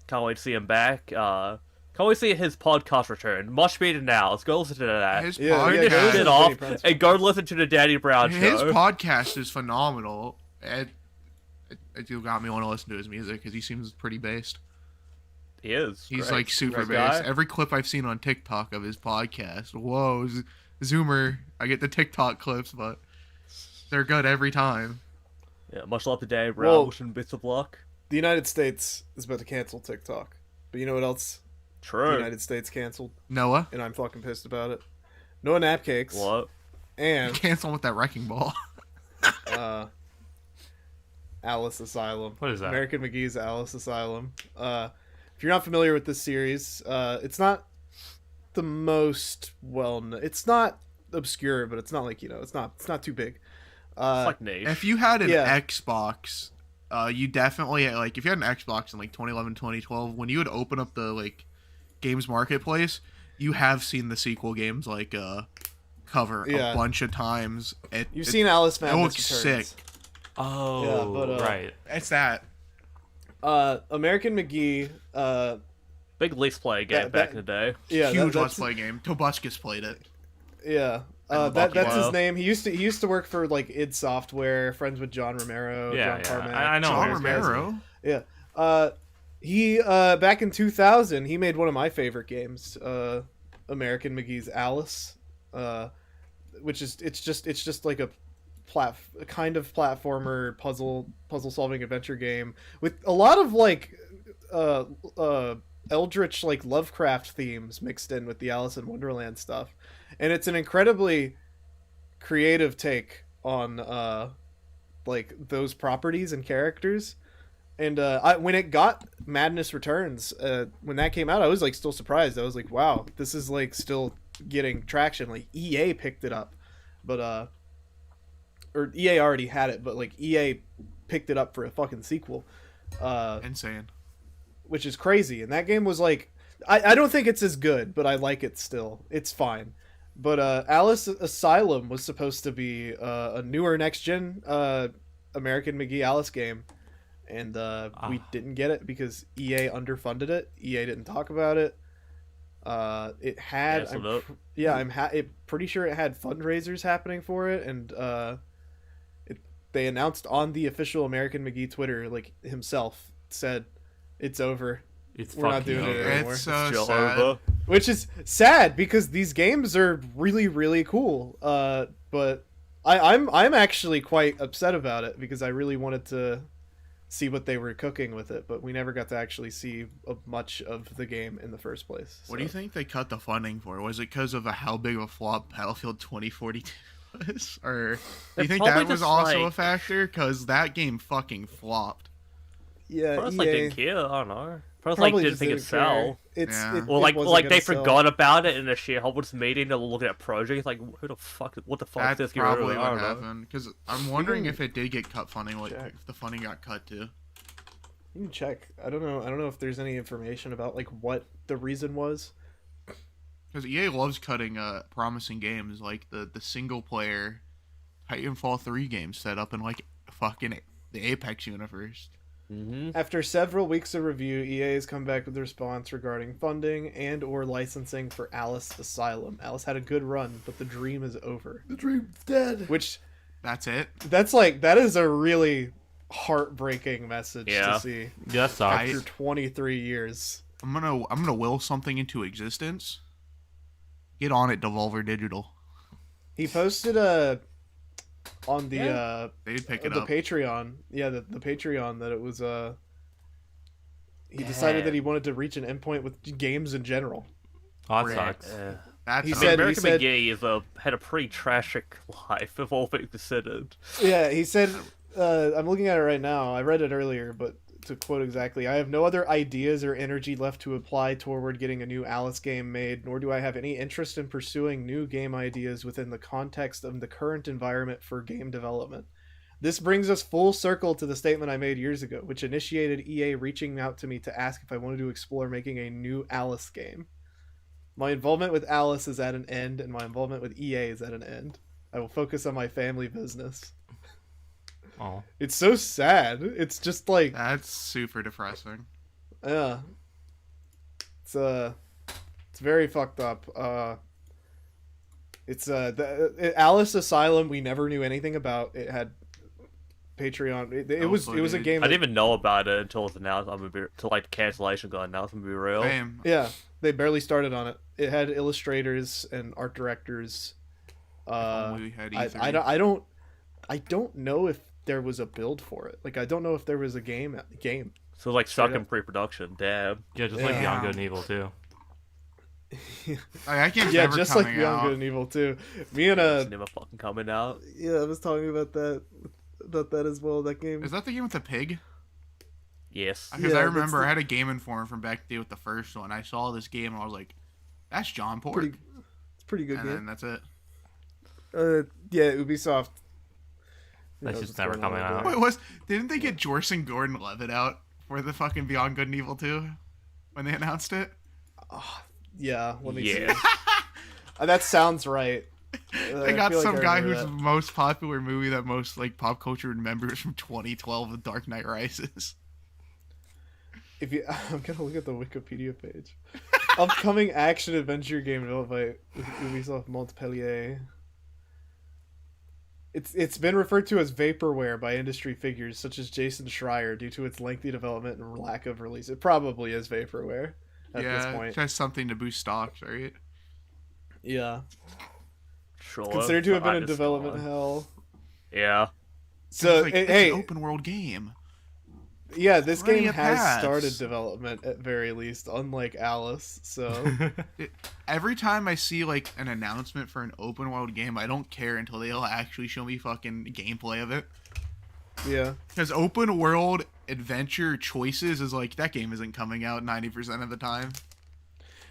Can't wait to see him back. Can't wait to see his podcast return. Much better now. Let's go listen to that. His Yeah, Turn yeah, this go listen shit to off Danny Brown's and go listen to the Danny Brown His show. podcast is phenomenal. It do got me want to listen to his music because he seems pretty based. He is. He's Great. like super Great based. guy. Every clip I've seen on TikTok of his podcast, whoa, Zoomer. I get the TikTok clips, but they're good every time. Yeah, much love to Danny Brown. Well- Wish him bits of luck. The United States is about to cancel TikTok, but you know what else? The True. United States canceled, Noah, and I'm fucking pissed about it. Noah Napcakes What? and cancel with that wrecking ball. Alice Asylum. What is that? American McGee's Alice Asylum. If you're not familiar with this series, it's not the most well known. It's not obscure, but it's not like, it's not too big. It's like niche. If you had an Yeah. Xbox, you definitely like if you had an Xbox in like 2011, 2012, when you would open up the like games marketplace, you have seen the sequel games like cover Yeah. a bunch of times. You've seen Alice it Madness looks Returns. sick. Oh, Yeah, but, right. It's that. American McGee. Big Let's Play game that- back in the day. Yeah, Huge that's, Let's Play game. Tobuscus played it. Yeah. And That's Bucky. his Wow. name. He used to work for like id Software, friends with John Romero, Yeah, John yeah. Carmack. I know John those guys. Romero. Yeah. He back in 2000, he made one of my favorite games, American McGee's Alice, which is it's just like a kind of platformer puzzle solving adventure game with a lot of like eldritch like Lovecraft themes mixed in with the Alice in Wonderland stuff, and it's an incredibly creative take on like those properties and characters. And when it got Madness Returns, when that came out, I was like still surprised. I was like, wow, this is like still getting traction. Like EA picked it up, but or EA already had it, but like EA picked it up for a fucking sequel. Insane. Which is crazy. And that game was like, I don't think it's as good, but I like it still. It's fine. But Alice Asylum was supposed to be a newer next gen American McGee Alice game, and we didn't get it because EA underfunded it. EA didn't talk about it. It had, I'm pretty sure it had fundraisers happening for it, and they announced on the official American McGee Twitter, like himself said, it's over. We're not doing it anymore. It's so sad. Which is sad because these games are really, really cool. But I'm actually quite upset about it because I really wanted to see what they were cooking with it, but we never got to actually see much of the game in the first place. What do you think they cut the funding for? Was it because of how big of a flop Battlefield 2042 was? Or do you think that was also a factor? Because that game fucking flopped. Yeah, Probably EA didn't care. I don't know. Probably didn't think it'd sell. It Or like wasn't they gonna sell. forgot about it in a shareholders meeting. They're looking at projects like, what the fuck is That's this? probably I what don't know. happened. Because I'm wondering if it did get cut funding, like Check. if the funding got cut too. You can check. I don't know if there's any information about like what the reason was. Because EA loves cutting promising games, like the single player Titanfall 3 game set up in like fucking the Apex universe. Mm-hmm. After several weeks of review, EA has come back with a response regarding funding and or licensing for Alice Asylum. Alice had a good run, but the dream is over. The dream's dead. Which, That's it. that is a really heartbreaking message to see. Yeah, that sucks. After 23 years. I'm gonna will something into existence. Get on it, Devolver Digital. He posted on the They'd pick it the up. Patreon. Yeah, the Patreon that it was he decided that he wanted to reach an endpoint with games in general. Oh, that sucks. That's He not- said- American said- McGee had a pretty tragic life, if all things considered. Yeah, he said, I'm looking at it right now. I read it earlier, but to quote exactly, I have no other ideas or energy left to apply toward getting a new Alice game made, nor do I have any interest in pursuing new game ideas within the context of the current environment for game development. This brings us full circle to the statement I made years ago, which initiated EA reaching out to me to ask if I wanted to explore making a new Alice game. My involvement with Alice is at an end, and my involvement with EA is at an end. I will focus on my family business. Oh. It's so sad. It's just like, That's super depressing. yeah. It's very fucked up. It's Alice Asylum we never knew anything about. It had Patreon. It was a game I that, didn't even know about it until it was announced. Until like the cancellation got announced. I'm gonna be real. Same. yeah, they barely started on it. It had illustrators and art directors. only we had E3. I don't know if there was a build for it. Like, I don't know if there was a game. So like stuck Straight in up. pre-production. Damn. Yeah, just like Yeah. Beyond Good and Evil too. That game's Yeah, never just like coming Beyond out. Good and Evil too. Me and It's never fucking coming out. yeah, I was talking about that as well. That game. Is that the game with the pig? Yes. Because Yeah, I that's remember the- I had a Game Informer from back day with the first one. I saw this game and I was like, "That's John Pork," It's pretty good and game. then that's it. Yeah, Ubisoft. Who That's knows just what's never going on coming over out. there. Wait, didn't they get Jorson Gordon-Levitt out for the fucking Beyond Good and Evil 2 when they announced it? Yeah, let me see. Yeah. That sounds right. They got some guy whose most popular movie that most like pop culture remembers from 2012, The Dark Knight Rises. If you, I'm gonna look at the Wikipedia page. Upcoming action adventure game developed by Ubisoft Montpellier. It's been referred to as vaporware by industry figures such as Jason Schreier due to its lengthy development and lack of release. It probably is vaporware at this point. It has something to boost stocks, right? Yeah, Sure. considered to have but been I in just development don't. hell. Yeah. So it's hey, an open world game. yeah, this Plenty game of has paths. started development at very least, unlike Alice. So Every time I see like an announcement for an open world game, I don't care until they'll actually show me fucking gameplay of it. yeah, Because open world adventure choices is like that game isn't coming out 90% of the time.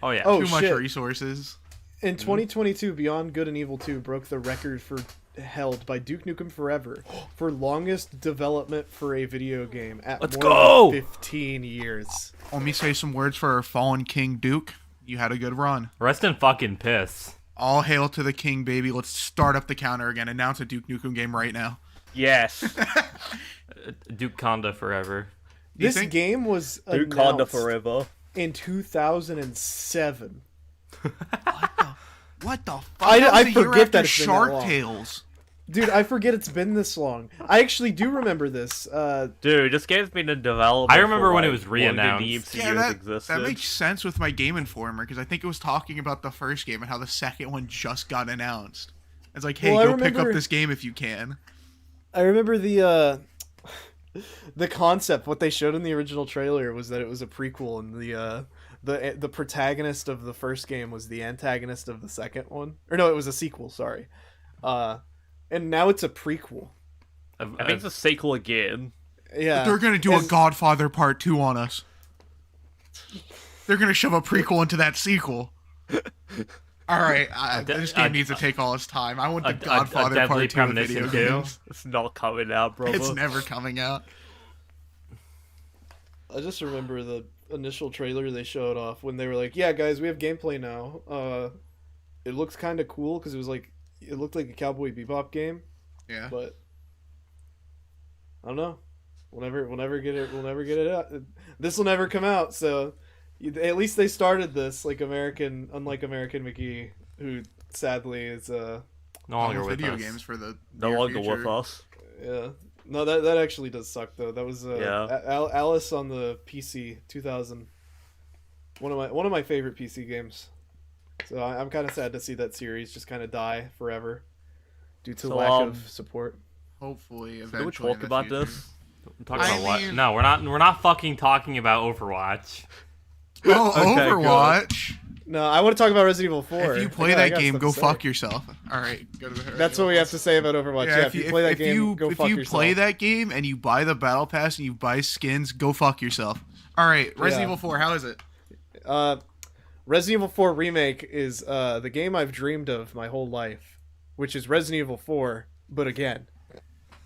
Oh yeah. Oh, Too much shit. resources. in 2022, Beyond Good and Evil 2 broke the record for held by Duke Nukem Forever for longest development for a video game at Let's more go! than 15 years. Let me say some words for our fallen king, Duke. You had a good run. Rest in fucking piss. All hail to the king, baby. Let's start up the counter again. Announce a Duke Nukem game right now. Yes. Duke Conda forever. This game was Duke Conda announced forever. in 2007. What the fuck? I forget that it's been that Shark long. Tales. Dude, I forget it's been this long. I actually do remember this. Dude, this game's been in development. I remember for, when it like, was longer than re-announced. the MCU Yeah, has that existed. makes sense with my Game Informer, because I think it was talking about the first game and how the second one just got announced. It's like, hey, Well, I go pick up remember- this game if you can. I remember the concept. What they showed in the original trailer was that it was a prequel, and the protagonist of the first game was the antagonist of the second one. Or no, it was a sequel. Sorry. And now it's a prequel. I think it's a sequel again. Yeah, They're going to do a Godfather Part 2 on us. They're going to shove a prequel into that sequel. All right, this game needs to take all its time. I want the Godfather Deadly Part 2 of video Premonition too. games. It's not coming out, brother. It's never coming out. I just remember the initial trailer they showed off when they were like, "Yeah, guys, we have gameplay now. It looks kind of cool because it looked like a Cowboy Bebop game, Yeah. but I don't know. We'll never get it. We'll never get it out. This will never come out. So at least they started this, unlike American McGee, who sadly is No longer with video us. games for the no near longer future. with us. yeah. No, that actually does suck though. That was Yeah. Alice on the PC 2000. One of my favorite PC games. So I'm kind of sad to see that series just kind of die forever due to So, lack of support. Hopefully, Can eventually. we in talk the about future. this? Talk I about what? mean- No, we're not fucking talking about Overwatch. Oh, Okay, Overwatch. No, I want to talk about Resident Evil 4. If you play I that got game, stuff go to say. fuck yourself. All right, go to the. That's what we have to say about Overwatch. Yeah, if you play that game, go fuck if you yourself. play that game and you buy the battle pass and you buy skins, go fuck yourself. All right, Resident Yeah. Evil 4. How is it? Resident Evil 4 Remake is the game I've dreamed of my whole life, which is Resident Evil 4, but again.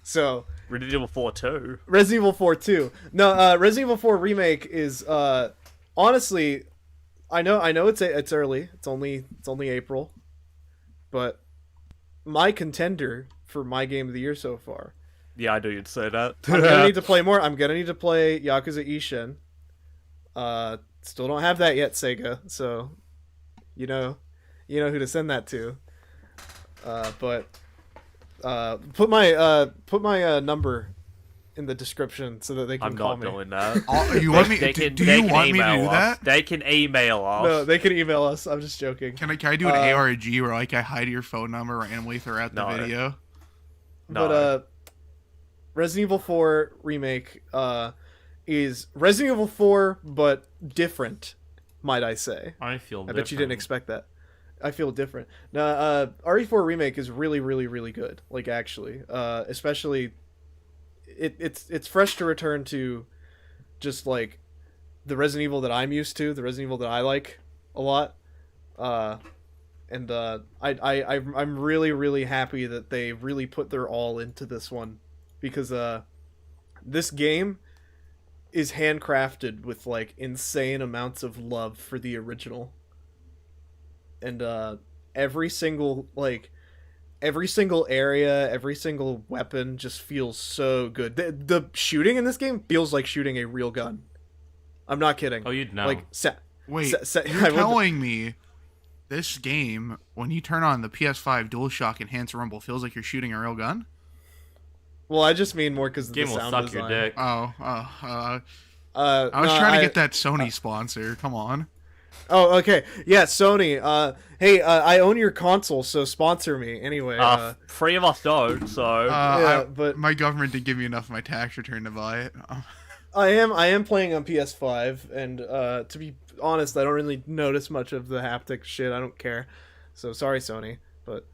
So Resident Evil 4 2. Resident Evil 4 2. No, Resident Evil 4 Remake is honestly, I know it's early. It's only April, but my contender for my game of the year so far. Yeah, I knew you'd say that. I'm gonna need to play more. I'm gonna need to play Yakuza Ishin. Still don't have that yet, Sega. So, you know who to send that to. But put my number in the description so that they can I'm call not me. doing that. You want me? They Do can you want me to email do us. that? They can email us. No, they can email us. I'm just joking. Can I do an ARG where like I hide your phone number randomly throughout the No. video? No. But Resident Evil 4 Remake is Resident Evil 4 but different, might I say. I feel. I bet you didn't expect that. I feel different. Now, RE4 Remake is really, really, really good. Like, actually, especially, it's fresh to return to, just like the Resident Evil that I'm used to, the Resident Evil that I like a lot, and I'm really, really happy that they really put their all into this one, because this game is handcrafted with like insane amounts of love for the original. And every single area, every single weapon just feels so good. The shooting in this game feels like shooting a real gun. I'm not kidding. Oh, you'd know. Like, Wait, I you're would- telling me this game, when you turn on the PS5 DualShock Enhanced Rumble, feels like you're shooting a real gun? Well, I just mean more because of the Game will sound suck design. your dick. I was no, trying to get that Sony sponsor. Come on. Oh, okay. Yeah, Sony. Hey, I own your console, so sponsor me anyway. Three of us don't, so. Yeah, but- my government didn't give me enough of my tax return to buy it. I am playing on PS5, and to be honest, I don't really notice much of the haptic shit. I don't care. So sorry, Sony. But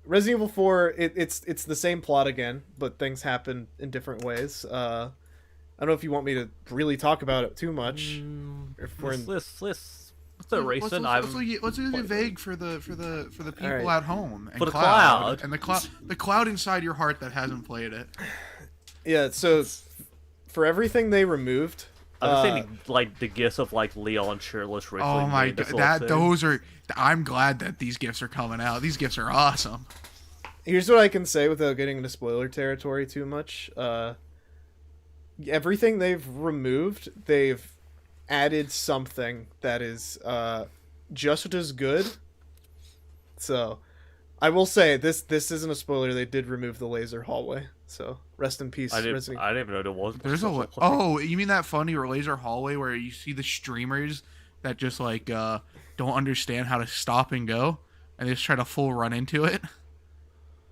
Resident Evil 4, it's the same plot again, but things happen in different ways. I don't know if you want me to really talk about it too much. If we're in... Let's So recent, let's be vague for the people right. at home and For the cloud. and the cloud inside your heart that hasn't played it. Yeah, so for everything they removed, I've seen like the gifs of like Leon shirtless recently. Oh my god, those are. I'm glad that these gifts are coming out. These gifts are awesome. here's what I can say without getting into spoiler territory too much. Everything they've removed, they've added something that is just as good. So, I will say this isn't a spoiler. They did remove the laser hallway. So, rest in peace. I didn't even know there was. There's a oh, you mean that funny laser hallway where you see the streamers that just like don't understand how to stop and go, and they just try to full run into it.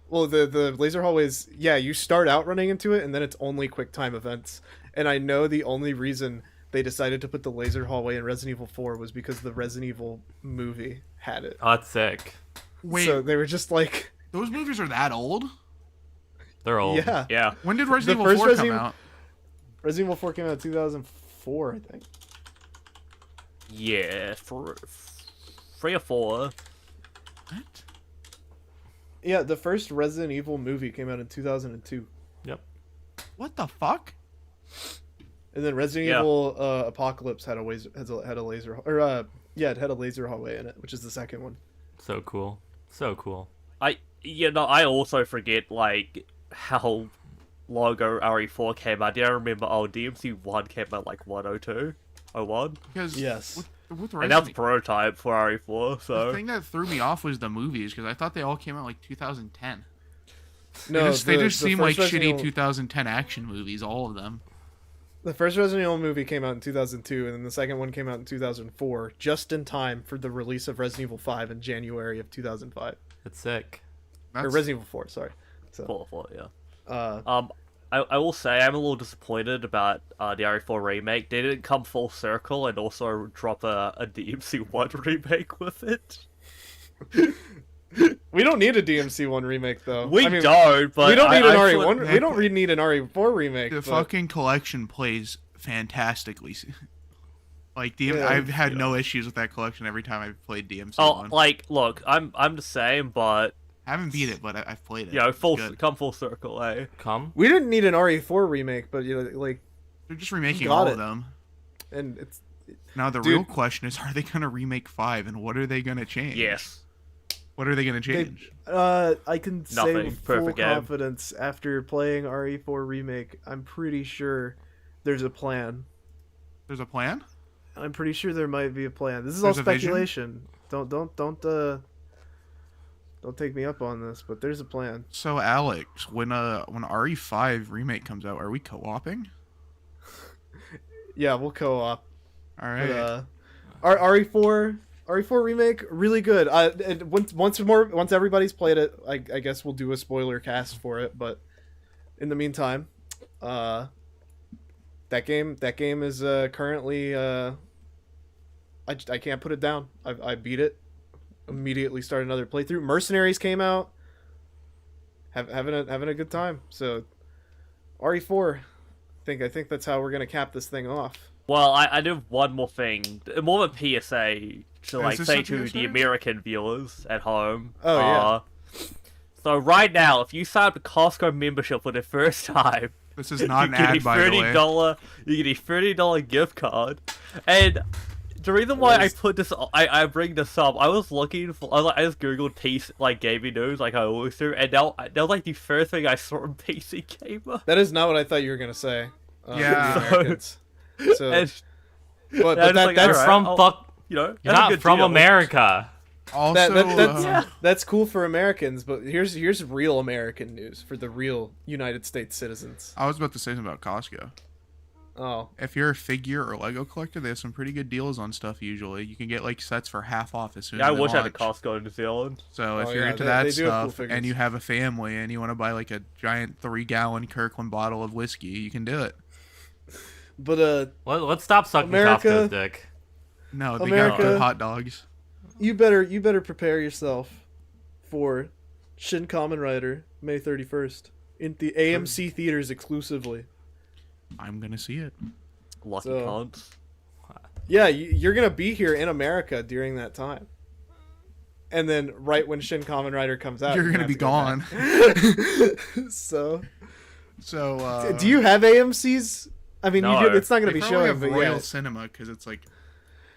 Well, the laser hallways, yeah, you start out running into it, and then it's only quick time events. And I know the only reason they decided to put the laser hallway in Resident Evil 4 was because the Resident Evil movie had it. Oh, that's sick. Wait, So they were just like, those movies are that old? They're old. yeah. Yeah. When did Resident The Evil first 4 come Resident- out? Resident Evil 4 came out in 2004, I think. Yeah. 3 or 4. What? Yeah, the first Resident Evil movie came out in 2002. Yep. What the fuck? And then Resident Yeah. Evil Apocalypse had a laser, it had a laser hallway in it, which is the second one. So cool. So cool. I also forget like how long ago RE4 came out. I remember DMC1 came out like 102, 01. Because Yes. with And that's a Resident prototype for RE4, the so thing that threw me off was the movies because I thought they all came out like 2010. No, They just the seem like first Resident shitty Evil- 2010 action movies, all of them. The first Resident Evil movie came out in 2002, and then the second one came out in 2004, just in time for the release of Resident Evil 5 in January of 2005. It's sick. Or Resident Evil 4, sorry. So, 4, yeah. uh, I will say I'm a little disappointed about the RE4 remake. They didn't come full circle and also drop a DMC1 remake with it. we don't need a DMC1 remake, though. We I mean, don't, but we don't need an I RE1. We don't need an RE4 remake. The but- fucking collection plays fantastically. Like Yeah. I've had no issues with that collection every time I've played DMC Oh, one. like, look, I'm the same, but I haven't beat it, but I've played it. you know, It's good. come full circle, eh? Come. We didn't need an RE4 remake, but you know, like, They're just remaking got all it. of them. and it's Now the Dude. real question is, are they gonna remake 5, and what are they gonna change? Yes. What are they gonna change? I can say Nothing. with full Perfect game. confidence after playing RE4 remake, I'm pretty sure there's a plan. There's a plan. I'm pretty sure there might be a plan. This is There's all a vision? speculation. Don't take me up on this, but there's a plan. So Alex, when RE5 remake comes out, are we co-oping? Yeah, we'll co-op. All right. But, RE4 remake really good. And once everybody's played it, I guess we'll do a spoiler cast for it. But in the meantime, that game is currently I can't put it down. I beat it. Immediately start another playthrough. Mercenaries came out. Having a good time. So RE4, I think that's how we're gonna cap this thing off. Well, I do one more thing. More of a PSA to like this say a to PSA? the American viewers at home. Oh, yeah. So right now, if you sign up a Costco membership for the first time, This is not an you get ad, a by the way. you get a $30 gift card, and the reason why I put this, I bring this up, I was looking for, I just googled PC like gaming news like I always do, and that was like the first thing I saw on PC Gamer. That is not what I thought you were gonna say. Yeah. the Americans. So, And but I was that, like, that's alright, From I'll- fuck. you know, You're that's a not good from deal. America. Also, that's cool for Americans, but here's real American news for the real United States citizens. I was about to say something about Costco. Oh, If you're a figure or Lego collector, they have some pretty good deals on stuff usually. You can get like sets for half off as soon Yeah, I as they wish I had a launch. Costco in New Zealand. So if Oh, you're yeah, into they that do have cool stuff figures. and you have a family and you want to buy like a giant 3-gallon Kirkland bottle of whiskey, you can do it. but Let's stop sucking America- Costco's dick. No, they got America- good hot dogs. you better prepare yourself for Shin Kamen Rider May 31st in the AMC theaters exclusively. I'm gonna see it. Lucky So- cunts. Yeah, you're gonna be here in America during that time, and then right when Shin Kamen Rider comes out, You're gonna be gone. So, So, do you have AMC's? I mean, No. it's not gonna they be probably showing, have but Royal yeah. Cinema because it's like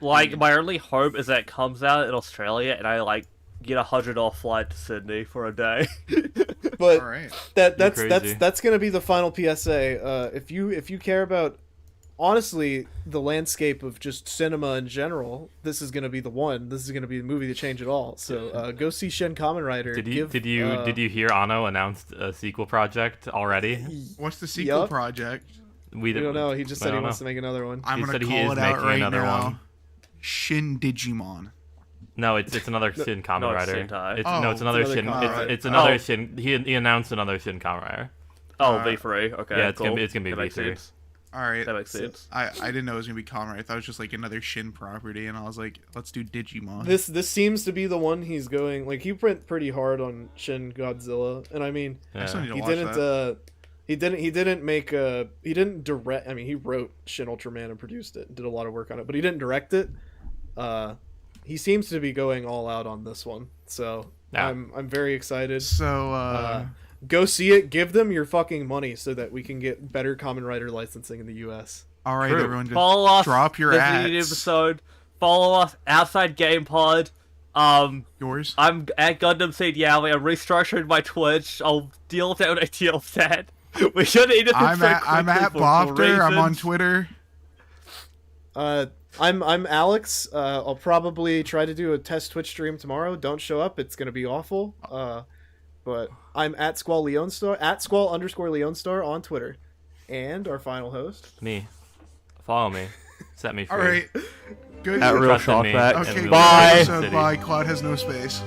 Like, my only hope is that it comes out in Australia and I, like, get $100 flight to Sydney for a day. But all right. that's crazy. that's gonna be the final PSA. If you care about honestly the landscape of just cinema in general, this is gonna be the one. This is gonna be the movie to change it all. So go see Shin Kamen Rider. Did you hear Anno announced a sequel project already? What's the sequel Yup. project? We don't know. He just said he don't wants know. to make another one. I'm He gonna said he call is it out making right another now. one. Shin Digimon. No, it's another Shin Kamen No, it's Rider. Sentai. Oh, It's another it's Shin. another Kamen It's Rider. another Oh. Shin. He announced another Shin Kamen Rider. Oh, V3. Okay, Yeah, it's cool. gonna be That makes V3. sense. All right. That makes sense. I didn't know it was gonna be Kamen Rider. I thought it was just like another Shin property, and I was like, let's do Digimon. This seems to be the one he's going. Like he went pretty hard on Shin Godzilla, and I mean, I still need to he watch didn't. that. He didn't make. He didn't direct. I mean, he wrote Shin Ultraman and produced it, and did a lot of work on it, but he didn't direct it. He seems to be going all out on this one, so Yeah. I'm very excited. So, Go see it. Give them your fucking money so that we can get better Kamen Rider licensing in the U.S. all right, True. everyone, just Follow us. drop your this ads. is the episode. Follow us outside Game Pod. Yours. I'm at Gundam Seed Yaoi. I'm restructuring my Twitch. I'll deal with that when I deal with that. We should eat it. I'm at Bofter. I'm on reasons. Twitter. I'm Alex. I'll probably try to do a test Twitch stream tomorrow. Don't show up. It's gonna be awful. But I'm at Squall Leonstar, at Squall_Leonstar on Twitter. And our final host. Me. Follow me. Set me free. All right. Good. At Real Trust in me, Shockback. and Okay. we will Bye. Bye. save the So city. bye. Cloud has no space.